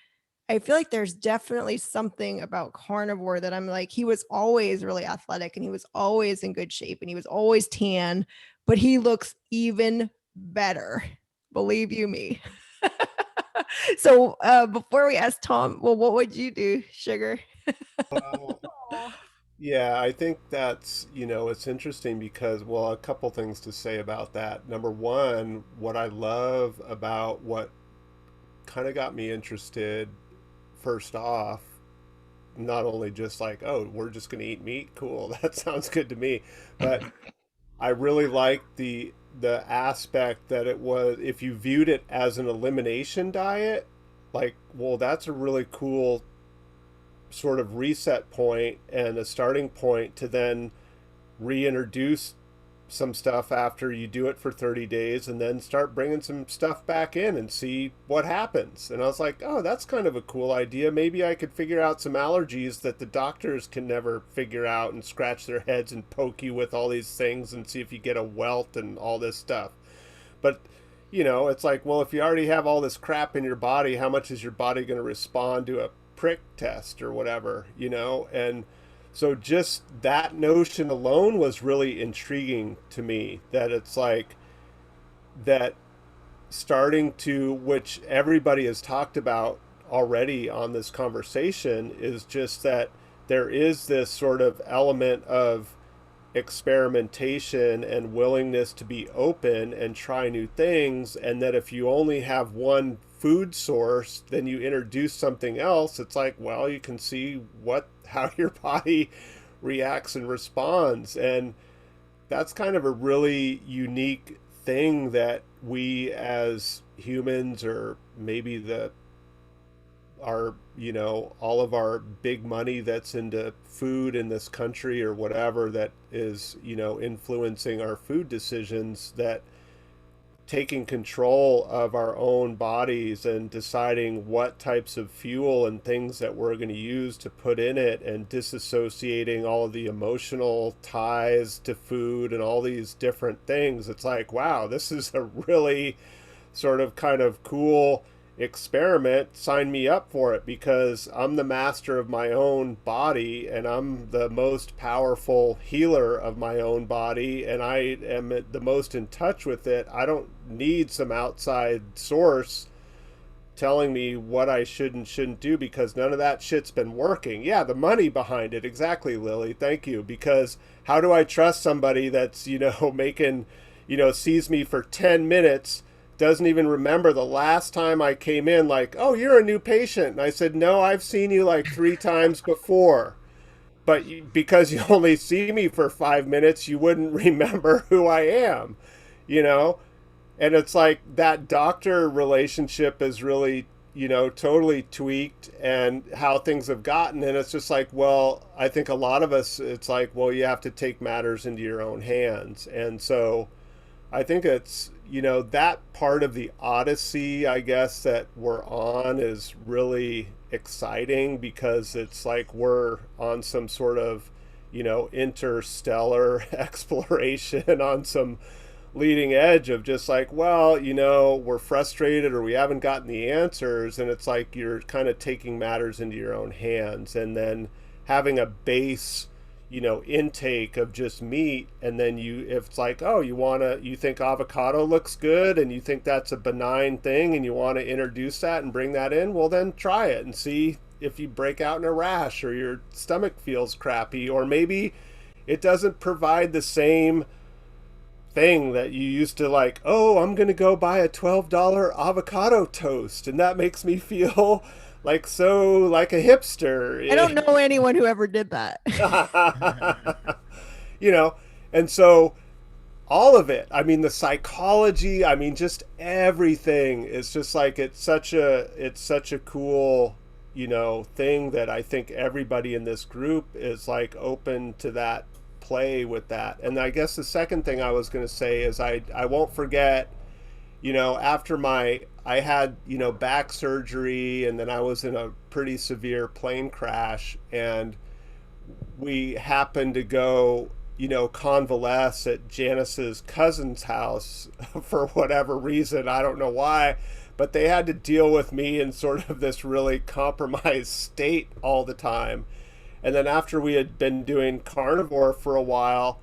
I feel like there's definitely something about Carnivore that I'm like, he was always really athletic and he was always in good shape and he was always tan, but he looks even better. Believe you me. So before we ask Tom, well, what would you do, Sugar? Well, yeah, I think that's, it's interesting because, well, a couple things to say about that. Number one, what I love about what kind of got me interested first off, not only just like, oh, we're just going to eat meat, cool, that sounds good to me, but I really liked the aspect that it was, if you viewed it as an elimination diet, like, well, that's a really cool sort of reset point and a starting point to then reintroduce some stuff after you do it for 30 days and then start bringing some stuff back in and see what happens. And I was like, oh, that's kind of a cool idea. Maybe I could figure out some allergies that the doctors can never figure out and scratch their heads and poke you with all these things and see if you get a welt and all this stuff. But it's like, well, if you already have all this crap in your body, how much is your body going to respond to a prick test or whatever, and so just that notion alone was really intriguing to me, that it's like that starting to, which everybody has talked about already on this conversation, is just that there is this sort of element of experimentation and willingness to be open and try new things, and that if you only have one food source, then you introduce something else, it's like, well, you can see how your body reacts and responds. And that's kind of a really unique thing that we as humans, or maybe all of our big money that's into food in this country or whatever, that is, influencing our food decisions, that taking control of our own bodies and deciding what types of fuel and things that we're going to use to put in it, and disassociating all of the emotional ties to food and all these different things. It's like, wow, this is a really sort of kind of cool experiment. Sign me up for it, because I'm the master of my own body and I'm the most powerful healer of my own body, and I am the most in touch with it. I don't need some outside source telling me what I should and shouldn't do, because none of that shit's been working. Yeah, the money behind it, exactly, Lillie, thank you. Because how do I trust somebody that's making sees me for 10 minutes, doesn't even remember the last time I came in, like, oh, you're a new patient. And I said, no, I've seen you like 3 times before. But because you only see me for 5 minutes, you wouldn't remember who I am, And it's like that doctor relationship is really, totally tweaked, and how things have gotten. And it's just like, well, I think a lot of us, it's like, well, you have to take matters into your own hands. And so I think it's, that part of the odyssey, I guess, that we're on is really exciting, because it's like we're on some sort of, interstellar exploration, on some leading edge of just like, well, we're frustrated or we haven't gotten the answers. And it's like you're kind of taking matters into your own hands, and then having a base intake of just meat, and then if it's like, oh, you think avocado looks good and you think that's a benign thing and you want to introduce that and bring that in, well, then try it and see if you break out in a rash or your stomach feels crappy, or maybe it doesn't provide the same thing that you used to like, oh, I'm going to go buy a $12 avocado toast and that makes me feel like a hipster. I don't know anyone who ever did that. And so all of it, I mean, the psychology, I mean, just everything is just like, it's such a cool, thing that I think everybody in this group is like open to that play with that. And I guess the second thing I was going to say is I won't forget after I had, back surgery, and then I was in a pretty severe plane crash, and we happened to go, convalesce at Janice's cousin's house for whatever reason. I don't know why, but they had to deal with me in sort of this really compromised state all the time. And then after we had been doing carnivore for a while,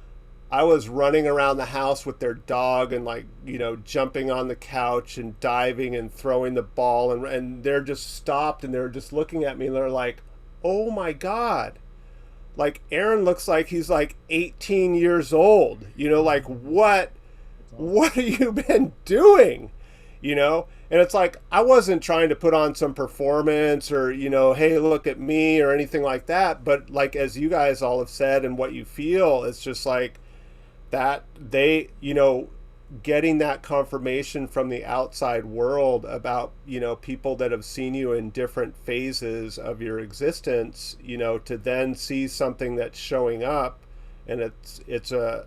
I was running around the house with their dog and, like, jumping on the couch and diving and throwing the ball, and they're just stopped and they're just looking at me and they're like, "Oh my God. Like, Aaron looks like he's like 18 years old. Like, what have you been doing?" And it's like, I wasn't trying to put on some performance or, hey, look at me or anything like that. But, like, as you guys all have said and what you feel, it's just like that they, getting that confirmation from the outside world about, people that have seen you in different phases of your existence, to then see something that's showing up, and it's a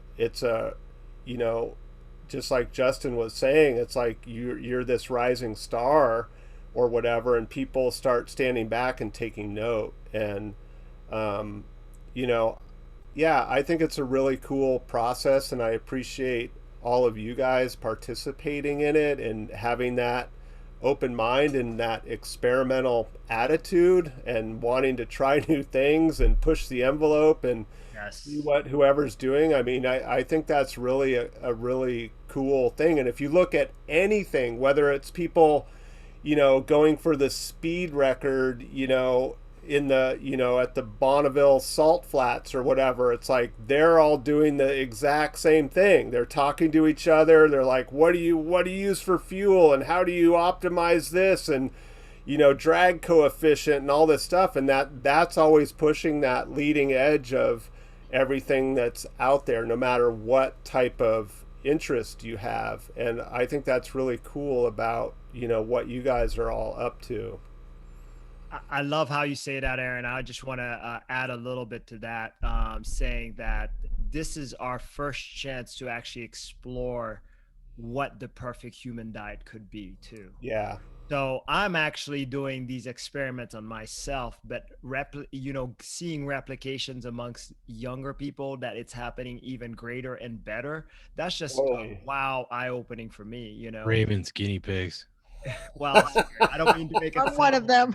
just like Justin was saying, it's like you're this rising star or whatever, and people start standing back and taking note. And yeah, I think it's a really cool process, and I appreciate all of you guys participating in it and having that open mind and that experimental attitude and wanting to try new things and push the envelope and see what whoever's doing. I mean, I think that's really a really cool thing. And if you look at anything, whether it's people, going for the speed record, in the, at the Bonneville Salt Flats or whatever, it's like they're all doing the exact same thing. They're talking to each other. They're like, what do you use for fuel, and how do you optimize this, and drag coefficient and all this stuff. And that's always pushing that leading edge of everything that's out there, no matter what type of interest you have. And I think that's really cool about what you guys are all up to. I love how you say that, Aaron. I just want to add a little bit to that, saying that this is our first chance to actually explore what the perfect human diet could be too. Yeah. So I'm actually doing these experiments on myself, but seeing replications amongst younger people, that it's happening even greater and better. That's just wow, eye-opening for me. Raymond's guinea pigs. Well, I don't mean to make it I'm one of them.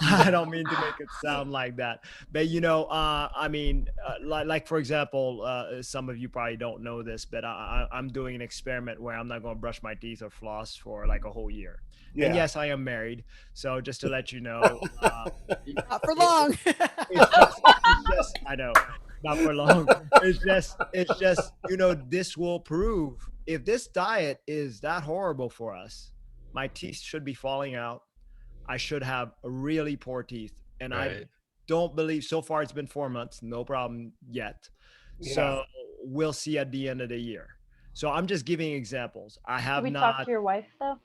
I don't mean to make it sound like that, but I mean, like for example, some of you probably don't know this, but I'm doing an experiment where I'm not going to brush my teeth or floss for like a whole year. Yeah. And yes, I am married. So just to let you know, not for long. It's just, I know, not for long. It's just, this will prove, if this diet is that horrible for us, my teeth should be falling out. I should have really poor teeth. And I don't believe, so far it's been 4 months, no problem yet. Yeah. So we'll see at the end of the year. So I'm just giving examples. I have Did we not. talk to your wife though?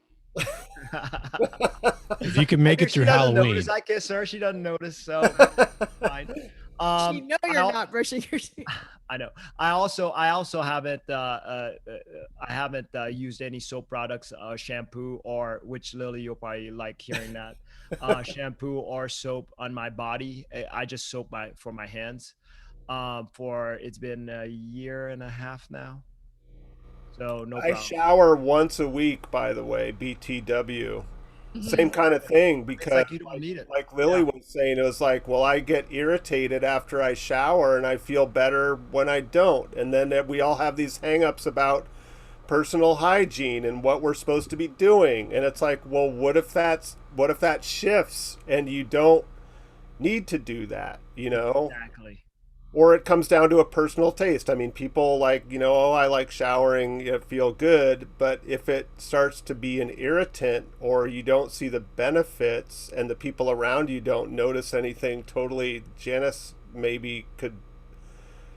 If you can make it through Halloween. Notice, I kiss her. She doesn't notice. So fine. You know you're not brushing your teeth. I know. I also haven't used any soap products, shampoo, or, which Lillie, you'll probably like hearing that, shampoo or soap on my body. I just soap for my hands. It's been a year and a half now. So no problem. I shower once a week, by the way, BTW. Same kind of thing, because like you don't need it. Like Lillie was saying, it was like, well, I get irritated after I shower and I feel better when I don't. And then we all have these hang-ups about personal hygiene and what we're supposed to be doing. And it's like, well, what if that shifts and you don't need to do that, Exactly. Or it comes down to a personal taste. I mean, people like, I like showering, feel good. But if it starts to be an irritant, or you don't see the benefits and the people around you don't notice anything totally, Janice maybe could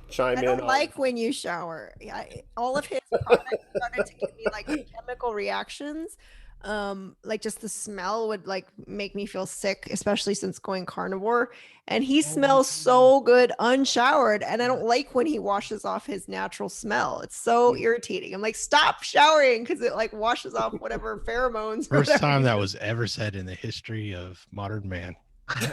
chime in. I don't like when you shower. All of his products started to give me like chemical reactions. like just the smell would like make me feel sick, especially since going carnivore. And he smells so good unshowered, and I don't like when he washes off his natural smell. It's so irritating. I'm like, stop showering, because it like washes off whatever pheromones. First time that was ever said in the history of modern man.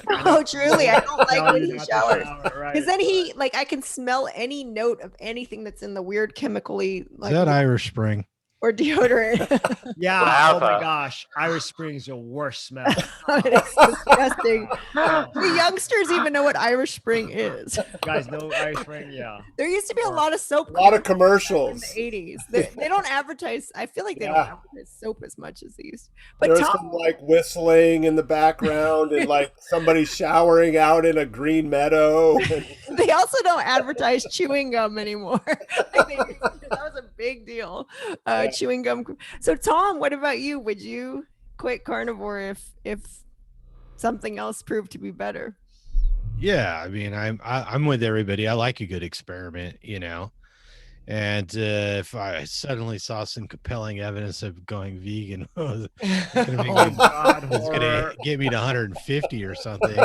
Oh, truly, I don't like when he showers, right? because then he like I can smell any note of anything that's in the weird chemically like Is that Irish Spring? or deodorant. Yeah. Oh my gosh, Irish Spring is the worst smell. It's disgusting. The youngsters even know what Irish Spring is. You guys know Irish Spring? Yeah. There used to be a lot of soap. A lot of commercials in the 80s. They don't advertise. I feel like they don't advertise soap as much as they used. But there's some like whistling in the background and like somebody showering out in a green meadow. They also don't advertise chewing gum anymore. That was a big deal. Chewing gum. So Tom, what about you? Would you quit carnivore if something else proved to be better? Yeah, I mean, I'm with everybody. I like a good experiment, you know. And if I suddenly saw some compelling evidence of going vegan, it's gonna get me to 150 or something.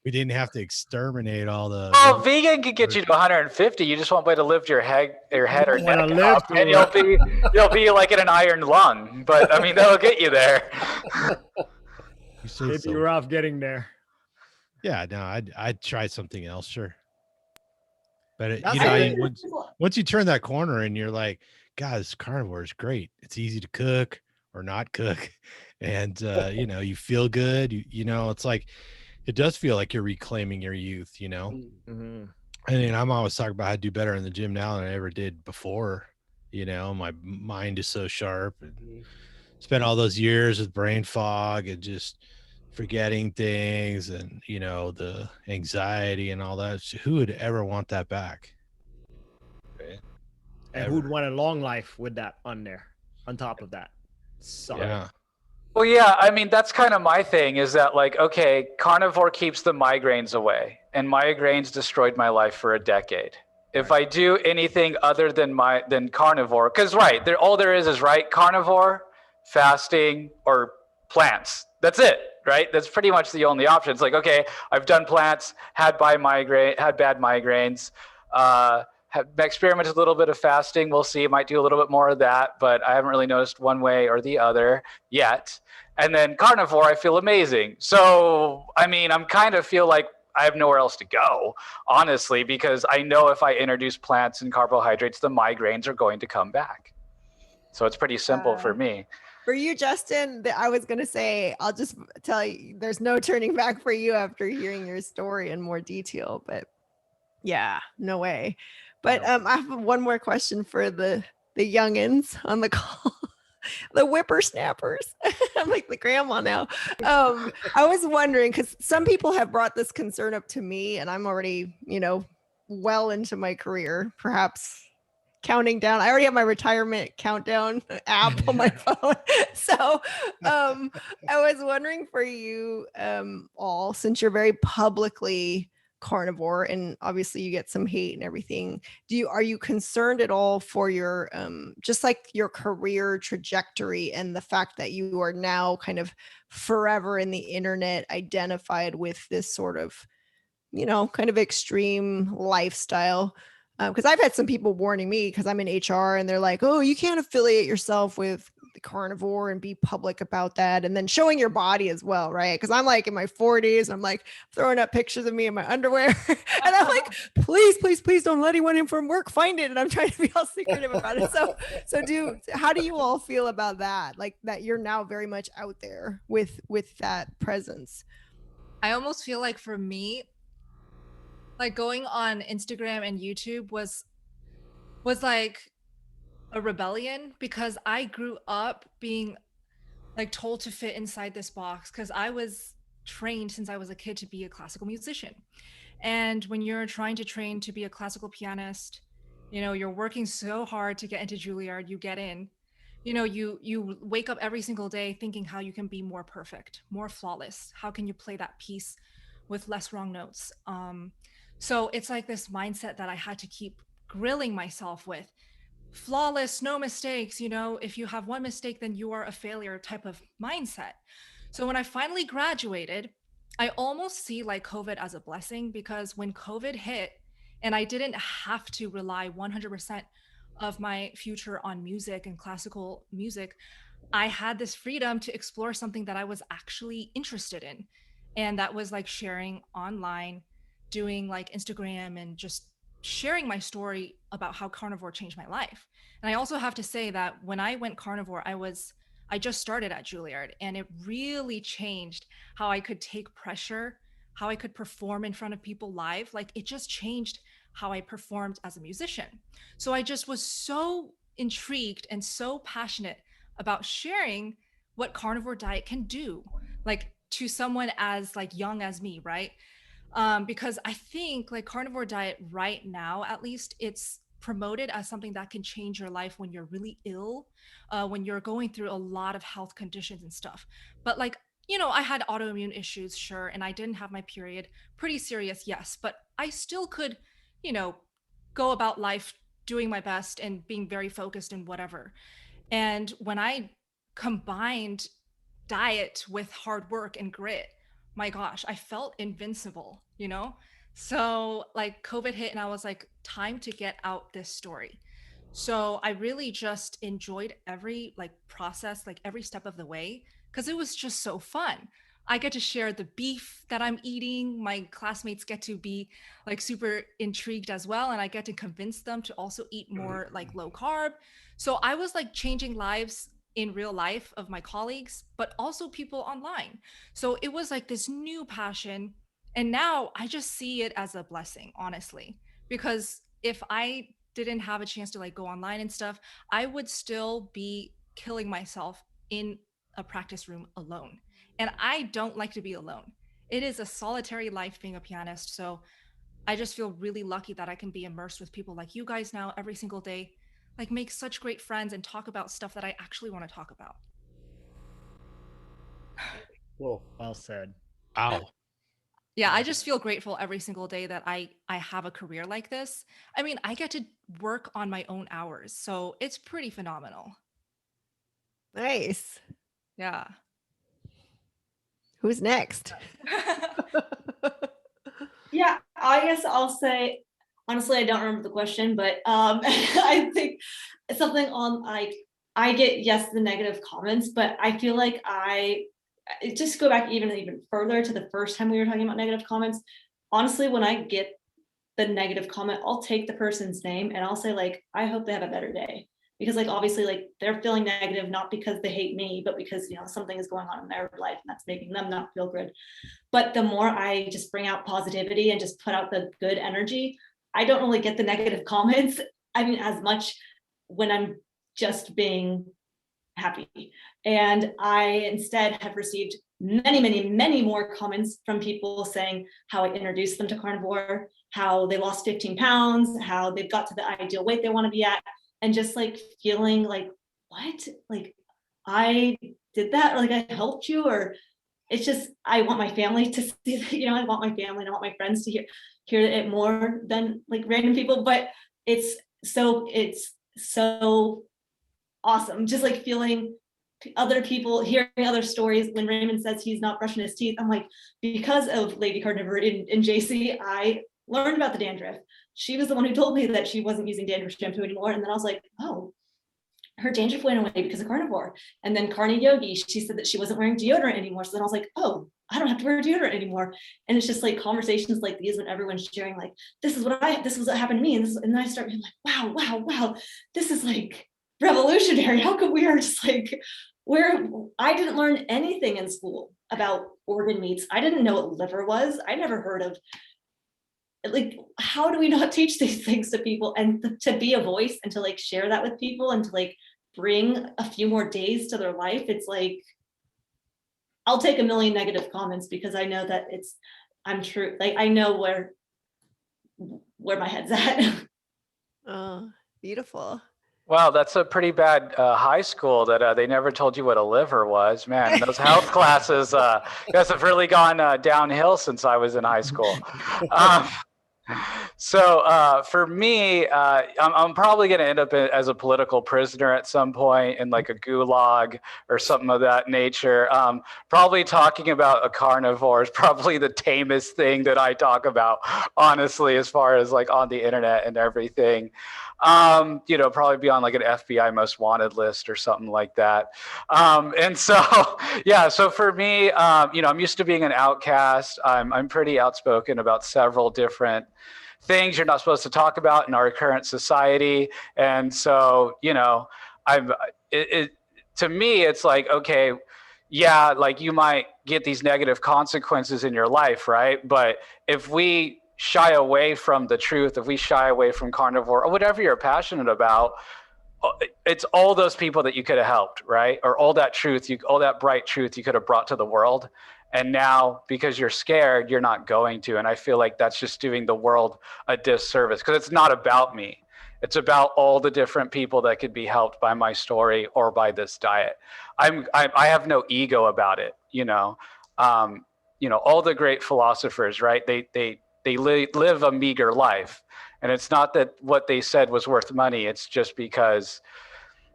We didn't have to exterminate all the. Oh, vegan can get you to 150. You just won't be able to lift your head or neck up, and you'll be like in an iron lung. But I mean, that'll get you there. It'd be rough getting there. Yeah, no, I'd try something else, sure. But you know, once you turn that corner and you're like, God, this carnivore is great. It's easy to cook or not cook, and you know, you feel good. You know, it's like it does feel like you're reclaiming your youth. You know, I mean, I'm always talking about how to do better in the gym now than I ever did before. You know, my mind is so sharp, and spent all those years with brain fog and just forgetting things, and you know, the anxiety and all that. Who would ever want that back? Right? And who'd want a long life with that on there on top of that? Yeah. Well, yeah, I mean, that's kind of my thing, is that like, okay, carnivore keeps the migraines away, and migraines destroyed my life for a decade. If I do anything other than carnivore, because all there is right, carnivore, fasting, or plants. That's it, right? That's pretty much the only option. It's like, okay, I've done plants, had bad migraines, have experimented a little bit of fasting. We'll see, might do a little bit more of that, but I haven't really noticed one way or the other yet. And then carnivore, I feel amazing. So, I mean, I'm kind of feel like I have nowhere else to go, honestly, because I know if I introduce plants and carbohydrates, the migraines are going to come back. So it's pretty simple for me. For you, Justin, I was going to say, I'll just tell you, there's no turning back for you after hearing your story in more detail, but yeah, no way. But I have one more question for the youngins on the call. The whippersnappers. I'm like the grandma now. I was wondering, because some people have brought this concern up to me, and I'm already, you know, well into my career, perhaps counting down. I already have my retirement countdown app on my phone. So I was wondering for you all, since you're very publicly carnivore and obviously you get some hate and everything, are you concerned at all for your just like your career trajectory and the fact that you are now kind of forever in the internet identified with this sort of, you know, kind of extreme lifestyle? Because I've had some people warning me, because I'm in HR, and they're like, oh, you can't affiliate yourself with the carnivore and be public about that. And then showing your body as well, right? Because I'm like in my 40s, I'm like throwing up pictures of me in my underwear. And I'm like, please don't let anyone in from work find it. And I'm trying to be all secretive about it. So how do you all feel about that? Like that you're now very much out there with that presence? I almost feel like for me, like going on Instagram and YouTube was like a rebellion, because I grew up being like told to fit inside this box, because I was trained since I was a kid to be a classical musician. And when you're trying to train to be a classical pianist, you know, you're working so hard to get into Juilliard, you get in, you know, you wake up every single day thinking how you can be more perfect, more flawless. How can you play that piece with less wrong notes? So it's like this mindset that I had to keep grilling myself with flawless, no mistakes, you know, if you have one mistake, then you are a failure type of mindset. So when I finally graduated, I almost see like COVID as a blessing, because when COVID hit and I didn't have to rely 100% of my future on music and classical music, I had this freedom to explore something that I was actually interested in. And that was like sharing online, doing like Instagram, and just sharing my story about how carnivore changed my life. And I also have to say that when I went carnivore, I just started at Juilliard, and it really changed how I could take pressure, how I could perform in front of people live. Like, it just changed how I performed as a musician. So I just was so intrigued and so passionate about sharing what Carnivore Diet can do, like to someone as like young as me, right? Because I think like Carnivore Diet right now, at least, it's promoted as something that can change your life when you're really ill, when you're going through a lot of health conditions and stuff. But like, you know, I had autoimmune issues, sure, and I didn't have my period. Pretty serious, yes, but I still could, you know, go about life doing my best and being very focused and whatever. And when I combined diet with hard work and grit, my gosh, I felt invincible, you know? So like COVID hit and I was like, time to get out this story. So I really just enjoyed every like process, like every step of the way, because it was just so fun. I get to share the beef that I'm eating. My classmates get to be like super intrigued as well. And I get to convince them to also eat more like low carb. So I was like changing lives in real life of my colleagues, but also people online. So it was like this new passion. And now I just see it as a blessing, honestly, because if I didn't have a chance to like go online and stuff, I would still be killing myself in a practice room alone. And I don't like to be alone. It is a solitary life being a pianist. So I just feel really lucky that I can be immersed with people like you guys now every single day, like make such great friends and talk about stuff that I actually want to talk about. Whoa. Well said. Wow. Yeah, I just feel grateful every single day that I have a career like this. I mean, I get to work on my own hours, so it's pretty phenomenal. Nice. Yeah. Who's next? Yeah, I guess I'll say, honestly, I don't remember the question, but I think it's something on like, I get, yes, the negative comments, but I feel like just go back even further to the first time we were talking about negative comments. Honestly, when I get the negative comment, I'll take the person's name and I'll say like, I hope they have a better day. Because like, obviously like they're feeling negative, not because they hate me, but because, you know, something is going on in their life and that's making them not feel good. But the more I just bring out positivity and just put out the good energy, I don't really get the negative comments. I mean, as much when I'm just being happy. And I instead have received many more comments from people saying how I introduced them to carnivore, how they lost 15 pounds, how they've got to the ideal weight they want to be at, and just like feeling like, what? Like I did that, or like I helped you, or it's just, I want my family to see that, you know, I want my family and I want my friends to hear it more than like random people, but it's so awesome. Just like feeling other people, hearing other stories. When Raymond says he's not brushing his teeth, I'm like, because of Lady Carnivore in Jacie, I learned about the dandruff. She was the one who told me that she wasn't using dandruff shampoo anymore. And then I was like, oh, her dandruff went away because of carnivore. And then Carney Yogi, she said that she wasn't wearing deodorant anymore. So then I was like, oh, I don't have to wear deodorant anymore. And it's just like conversations like these when everyone's sharing like, this is what happened to me. And then I start being like, wow, this is like revolutionary. How come we are just like, I didn't learn anything in school about organ meats. I didn't know what liver was. I never heard of, like, how do we not teach these things to people? And to be a voice and to like share that with people and to like bring a few more days to their life, it's like, I'll take a million negative comments because I know that I'm true. Like I know where my head's at. Oh, beautiful. Wow, that's a pretty bad high school that they never told you what a liver was. Man, those health classes, guys have really gone downhill since I was in high school. So for me, I'm probably going to end up as a political prisoner at some point in like a gulag or something of that nature. Probably talking about a carnivore is probably the tamest thing that I talk about, honestly, as far as like on the internet and everything. Probably be on like an FBI most wanted list or something like that. And so, yeah, so for me, I'm used to being an outcast. I'm pretty outspoken about several different things you're not supposed to talk about in our current society. And so, I'm, to me, it's like, okay, yeah, like you might get these negative consequences in your life, right? But if we shy away from the truth, if we shy away from carnivore or whatever you're passionate about, it's all those people that you could have helped, right? Or all that truth, all that bright truth you could have brought to the world. And now, because you're scared, you're not going to. And I feel like that's just doing the world a disservice, because it's not about me. It's about all the different people that could be helped by my story or by this diet. I have no ego about it. All the great philosophers, right? They live a meager life. And it's not that what they said was worth money. It's just because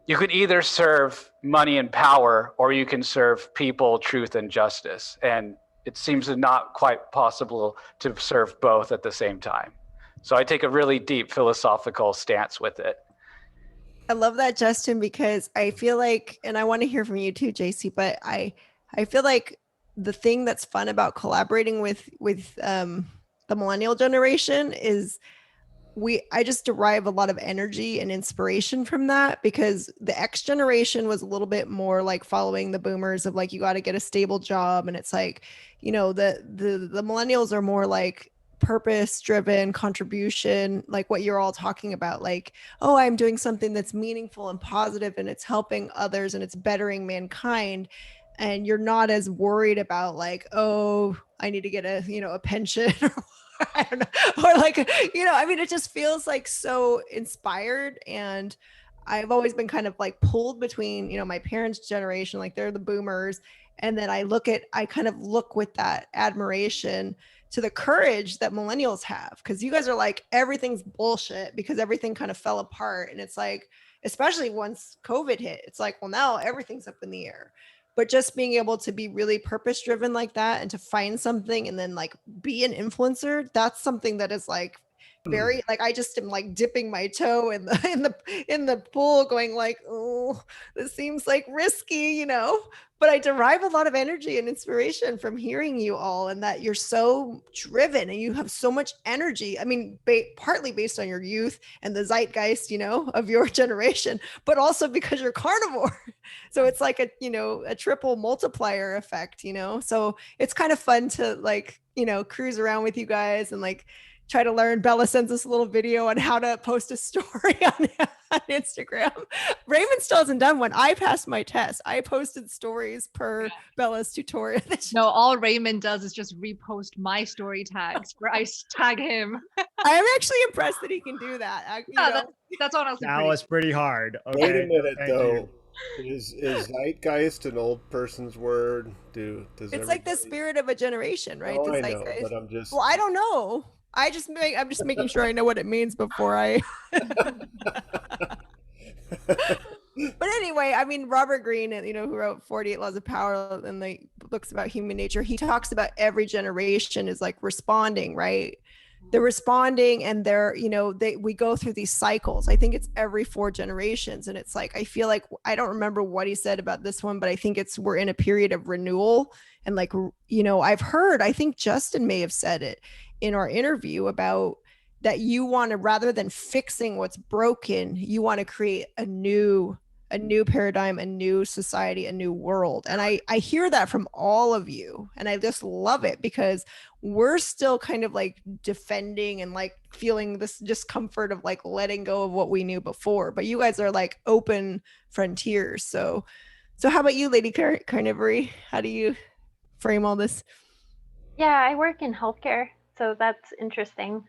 you could either serve money and power, or you can serve people, truth, and justice. And it seems not quite possible to serve both at the same time. So I take a really deep philosophical stance with it. I love that, Justin, because I feel like, and I want to hear from you too, Jacie, but I feel like the thing that's fun about collaborating with the millennial generation is I just derive a lot of energy and inspiration from that, because the X generation was a little bit more like following the boomers of like, you got to get a stable job. And it's like, the millennials are more like purpose driven contribution, like what you're all talking about, like, oh, I'm doing something that's meaningful and positive and it's helping others and it's bettering mankind. And you're not as worried about like, oh, I need to get a pension or I don't know, or like, it just feels like so inspired. And I've always been kind of like pulled between, my parents' generation, like they're the boomers. And then I kind of look with that admiration to the courage that millennials have, because you guys are like, everything's bullshit because everything kind of fell apart. And it's like, especially once COVID hit, it's like, well, now everything's up in the air. But just being able to be really purpose driven like that and to find something and then like be an influencer, that's something that is like very like, I just am like dipping my toe in the pool going like, oh, this seems like risky, but I derive a lot of energy and inspiration from hearing you all, and that you're so driven and you have so much energy. I mean, partly based on your youth and the zeitgeist, of your generation, but also because you're carnivore. So it's like a triple multiplier effect, so it's kind of fun to like, cruise around with you guys and like try to learn. Bella sends us a little video on how to post a story on Instagram. Raymond still hasn't done one. I passed my test. I posted stories per Bella's tutorial. No, all Raymond does is just repost my story tags where I tag him. I'm actually impressed that he can do that. That's honestly that was pretty hard. Okay. Wait a minute, though. Is zeitgeist an old person's word? It's like the spirit of a generation, right? Oh, I know, but I'm just... Well, I don't know. I'm just making sure I know what it means before I. But anyway, I mean, Robert Greene, who wrote 48 Laws of Power and the books about human nature, he talks about every generation is like responding, right? They're responding, and we go through these cycles. I think it's every 4 generations. And it's like, I feel like, I don't remember what he said about this one, but I think we're in a period of renewal. And like, I think Justin may have said it in our interview about that, you want to, rather than fixing what's broken, you want to create a new paradigm, a new society, a new world. And I hear that from all of you. And I just love it, because we're still kind of like defending and like feeling this discomfort of like letting go of what we knew before. But you guys are like open frontiers. So how about you, Lady Carnivore? How do you frame all this? Yeah, I work in healthcare. So that's interesting,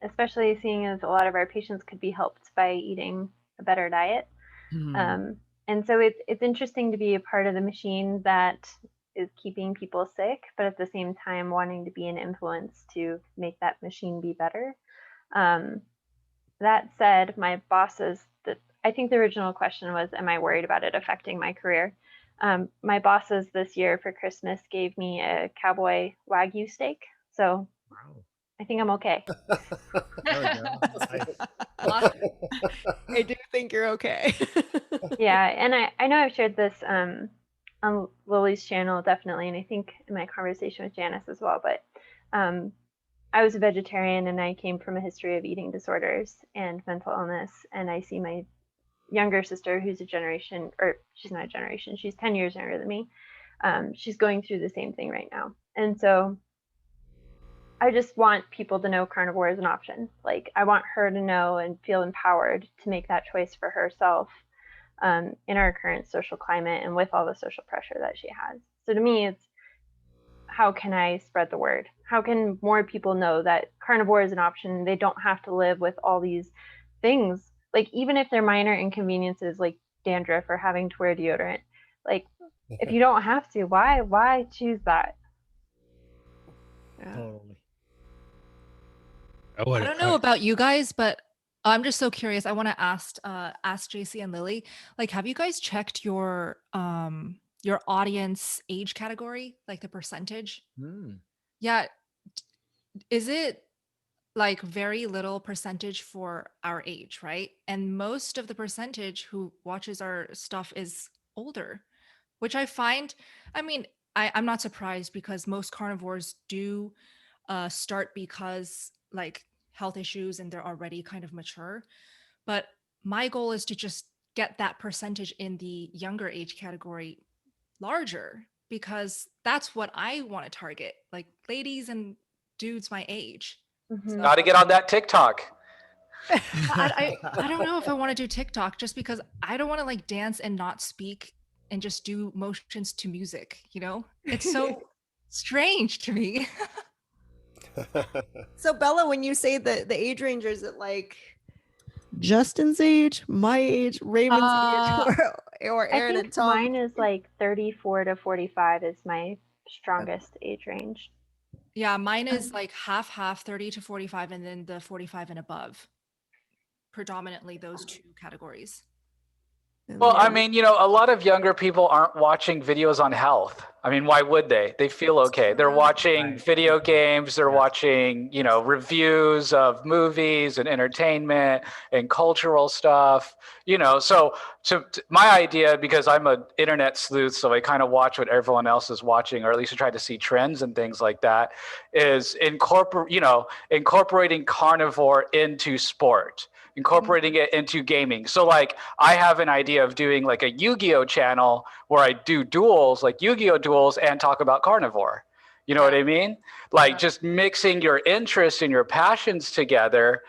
especially seeing as a lot of our patients could be helped by eating a better diet. And so it's interesting to be a part of the machine that is keeping people sick, but at the same time wanting to be an influence to make that machine be better. That said, my bosses, I think the original question was, am I worried about it affecting my career? My bosses this year for Christmas gave me a cowboy Wagyu steak. So Wow. I think I'm okay. I do think you're okay. Yeah, and I know I've shared this on Lillie's channel, definitely, and I think in my conversation with Janice as well, but I was a vegetarian and I came from a history of eating disorders and mental illness, and I see my younger sister who's a generation, or she's not a generation, she's 10 years younger than me. She's going through the same thing right now. And so I just want people to know carnivore is an option. Like, I want her to know and feel empowered to make that choice for herself in our current social climate and with all the social pressure that she has. So to me, it's how can I spread the word? How can more people know that carnivore is an option? They don't have to live with all these things. Like, even if they're minor inconveniences like dandruff or having to wear deodorant, like if you don't have to, why choose that? Yeah. Totally. I don't know about you guys, but I'm just so curious. I want to ask Jacie and Lillie, like, have you guys checked your audience age category, like the percentage? Yeah. Is it like very little percentage for our age, right? And most of the percentage who watches our stuff is older, which I find, I mean, I'm not surprised because most carnivores do start because like health issues and they're already kind of mature. But my goal is to just get that percentage in the younger age category larger, because that's what I want to target, like ladies and dudes my age. Mm-hmm. Got to get on that TikTok. I don't know if I want to do TikTok, just because I don't want to like dance and not speak and just do motions to music, you know? It's so strange to me. So Bella, when you say the age range, is it like Justin's age, my age, Raymond's age, or Aaron I think and Tom? mine is like 34 to 45 is my strongest age range. Yeah, mine is like half 30 to 45, and then the 45 and above. Predominantly those two categories. Well, I mean, you know, a lot of younger people aren't watching videos on health. I mean, why would they? They feel okay. They're watching video games. They're watching, you know, reviews of movies and entertainment and cultural stuff, you know. So my idea, because I'm an internet sleuth, so I kind of watch what everyone else is watching, or at least I try to see trends and things like that, is incorporating carnivore into sport, incorporating it into gaming. So like I have an idea of doing like a Yu-Gi-Oh channel where I do duels, like Yu-Gi-Oh duels, and talk about carnivore. You know what I mean? Like just mixing your interests and your passions together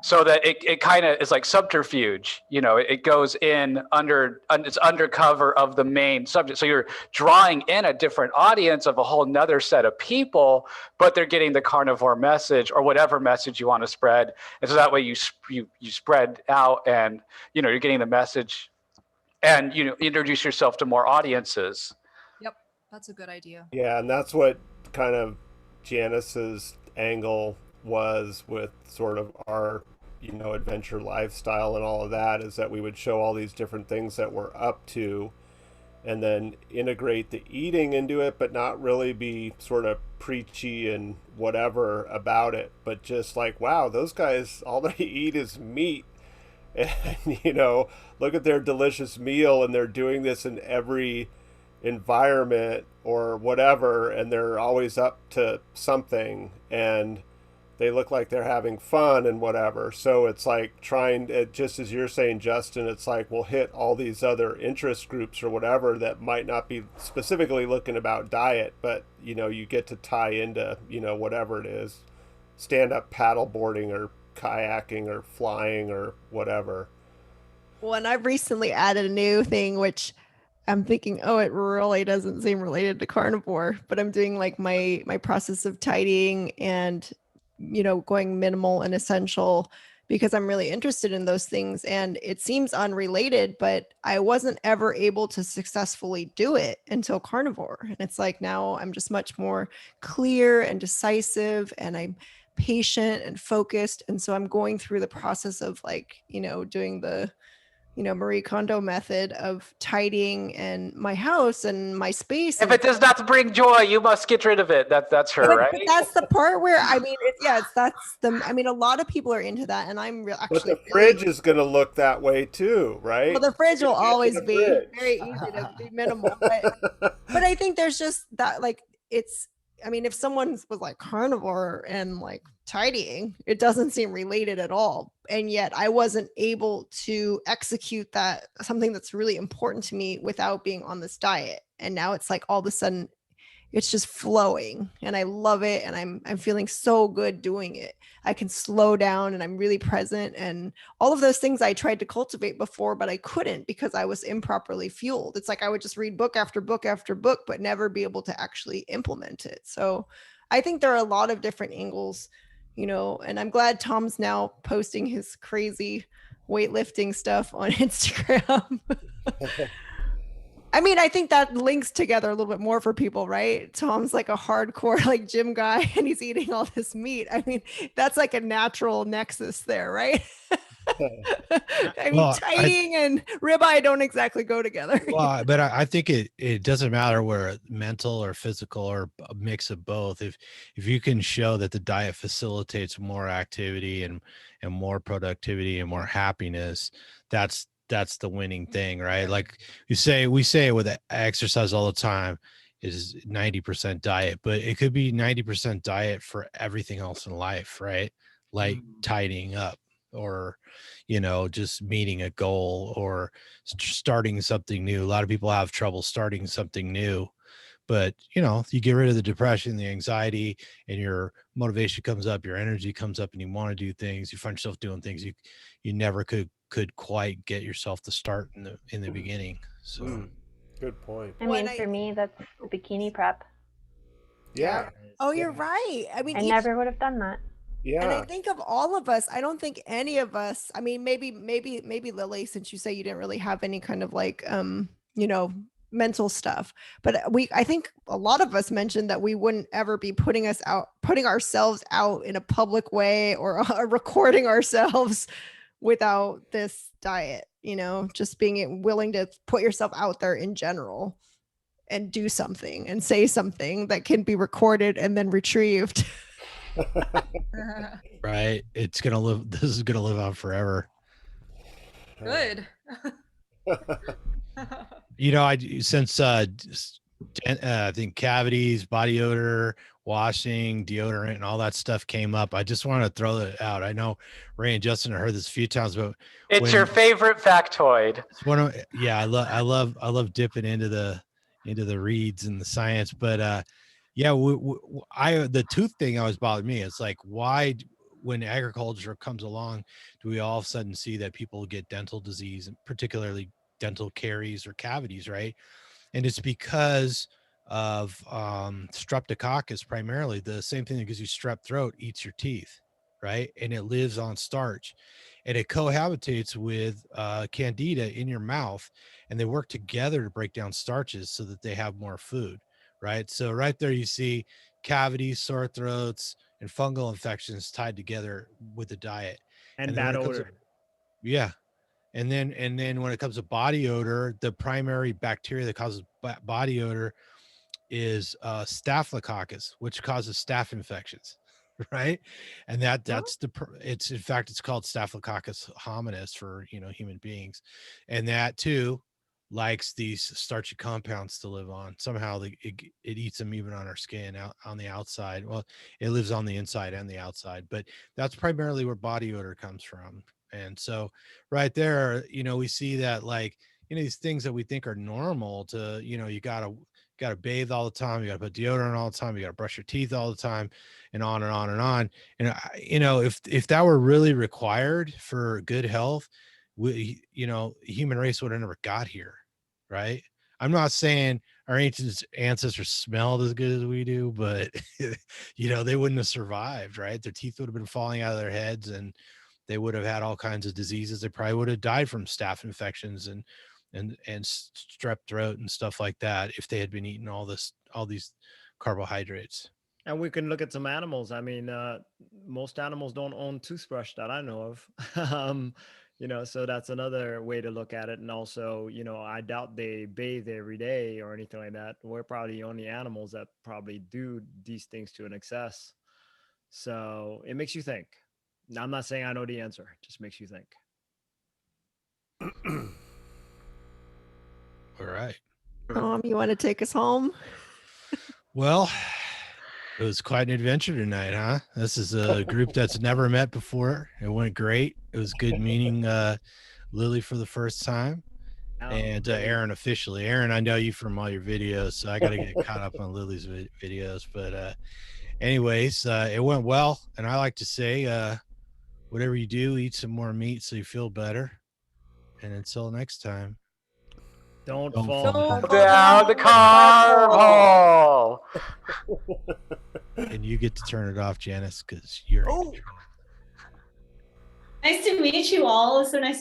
so that it kind of is like subterfuge. You know, it goes in it's undercover of the main subject. So you're drawing in a different audience of a whole nother set of people, but they're getting the carnivore message or whatever message you want to spread. And so that way you spread out, and, you know, you're getting the message, and, you know, introduce yourself to more audiences. Yep. That's a good idea. Yeah. And that's what kind of Janice's angle was with sort of our, you know, adventure lifestyle and all of that, is that we would show all these different things that we're up to and then integrate the eating into it, but not really be sort of preachy and whatever about it, but just like, wow, those guys, all they eat is meat. And, you know, look at their delicious meal, and they're doing this in every environment or whatever, and they're always up to something, and they look like they're having fun and whatever. So it's like trying to, just as you're saying, Justin, it's like we'll hit all these other interest groups or whatever that might not be specifically looking about diet, but, you know, you get to tie into, you know, whatever it is, stand-up paddleboarding or kayaking or flying or whatever. Well, and I've recently added a new thing, which I'm thinking, oh, it really doesn't seem related to carnivore, but I'm doing like my process of tidying and, you know, going minimal and essential, because I'm really interested in those things. And it seems unrelated, but I wasn't ever able to successfully do it until carnivore. And it's like now I'm just much more clear and decisive, and I'm patient and focused. And so I'm going through the process of like, doing the Marie Kondo method of tidying and my house and my space. If it does not bring joy, you must get rid of it. That's her, right? But that's the part where I mean, a lot of people are into that, and I'm actually. But the fridge is going to look that way too, right? Well, the fridge will always be very easy to be minimal, but I think there's just that, like, it's. I mean, if someone was like carnivore and like tidying, it doesn't seem related at all. And yet I wasn't able to execute that, something that's really important to me, without being on this diet. And now it's like all of a sudden it's just flowing and I love it. And I'm feeling so good doing it. I can slow down and I'm really present, and all of those things I tried to cultivate before, but I couldn't because I was improperly fueled. It's like I would just read book after book after book, but never be able to actually implement it. So I think there are a lot of different angles, and I'm glad Tom's now posting his crazy weightlifting stuff on Instagram. I mean, I think that links together a little bit more for people, right? Tom's like a hardcore like gym guy and he's eating all this meat. I mean, that's like a natural nexus there, right? I mean, tidying and ribeye don't exactly go together. Well, but I think it doesn't matter where mental or physical or a mix of both. If you can show that the diet facilitates more activity and more productivity and more happiness, that's the winning thing, right? Like we say with exercise all the time is 90% diet, but it could be 90% diet for everything else in life, right? Like tidying up, or just meeting a goal, or starting something new. A lot of people have trouble starting something new, but you get rid of the depression, the anxiety, and your motivation comes up, your energy comes up, and you want to do things. You find yourself doing things you never could quite get yourself to start in the beginning. So good point. I mean, for me, that's the bikini prep. Yeah. Oh, you're right. I mean, I never would have done that. Yeah. And I think of all of us, I don't think any of us, I mean, maybe Lillie, since you say you didn't really have any kind of like, mental stuff, but I think a lot of us mentioned that we wouldn't ever be putting ourselves out in a public way or recording ourselves without this diet, just being willing to put yourself out there in general and do something and say something that can be recorded and then retrieved. Right. This is gonna live on forever. Good. I think cavities, body odor, washing, deodorant, and all that stuff came up, I just want to throw that out. I know Ray and Justin have heard this a few times, but it's your favorite factoid. It's one of, I love dipping into the reads and the science, but the tooth thing always bothered me. It's like, why, when agriculture comes along, do we all of a sudden see that people get dental disease, and particularly dental caries or cavities, right? And it's because of streptococcus, primarily. The same thing that gives you strep throat eats your teeth, right? And it lives on starch, and it cohabitates with candida in your mouth, and they work together to break down starches so that they have more food, right? So right there you see cavities, sore throats, and fungal infections tied together with the diet. And bad odor. And then when it comes to body odor, the primary bacteria that causes body odor is staphylococcus, which causes staph infections, right? And it's called Staphylococcus hominis for human beings, and that too likes these starchy compounds to live on. Somehow it eats them even on our skin, out on the outside. Well, it lives on the inside and the outside, but that's primarily where body odor comes from. And so right there, we see that, like, these things that we think are normal to, you gotta bathe all the time, you gotta put deodorant all the time, you gotta brush your teeth all the time, and on and on and on. And if that were really required for good health, the human race would have never got here, right? I'm not saying our ancient ancestors smelled as good as we do, but they wouldn't have survived, right? Their teeth would have been falling out of their heads, and they would have had all kinds of diseases. They probably would have died from staph infections and strep throat and stuff like that if they had been eating all these carbohydrates. And we can look at some animals. I mean, most animals don't own toothbrush that I know of. So that's another way to look at it. And also, I doubt they bathe every day or anything like that. We're probably the only animals that probably do these things to an excess. So it makes you think. Now, I'm not saying I know the answer. It just makes you think. All right. You want to take us home? Well, it was quite an adventure tonight, huh? This is a group that's never met before. It went great. It was good meeting Lillie for the first time, and Aaron officially. Aaron, I know you from all your videos, so I got to get caught up on Lillie's videos. But anyways, it went well, and I like to say, whatever you do, eat some more meat so you feel better. And until next time. Don't fall down the carb hole. And you get to turn it off, Janice, because you're in control. Nice to meet you all. It's so nice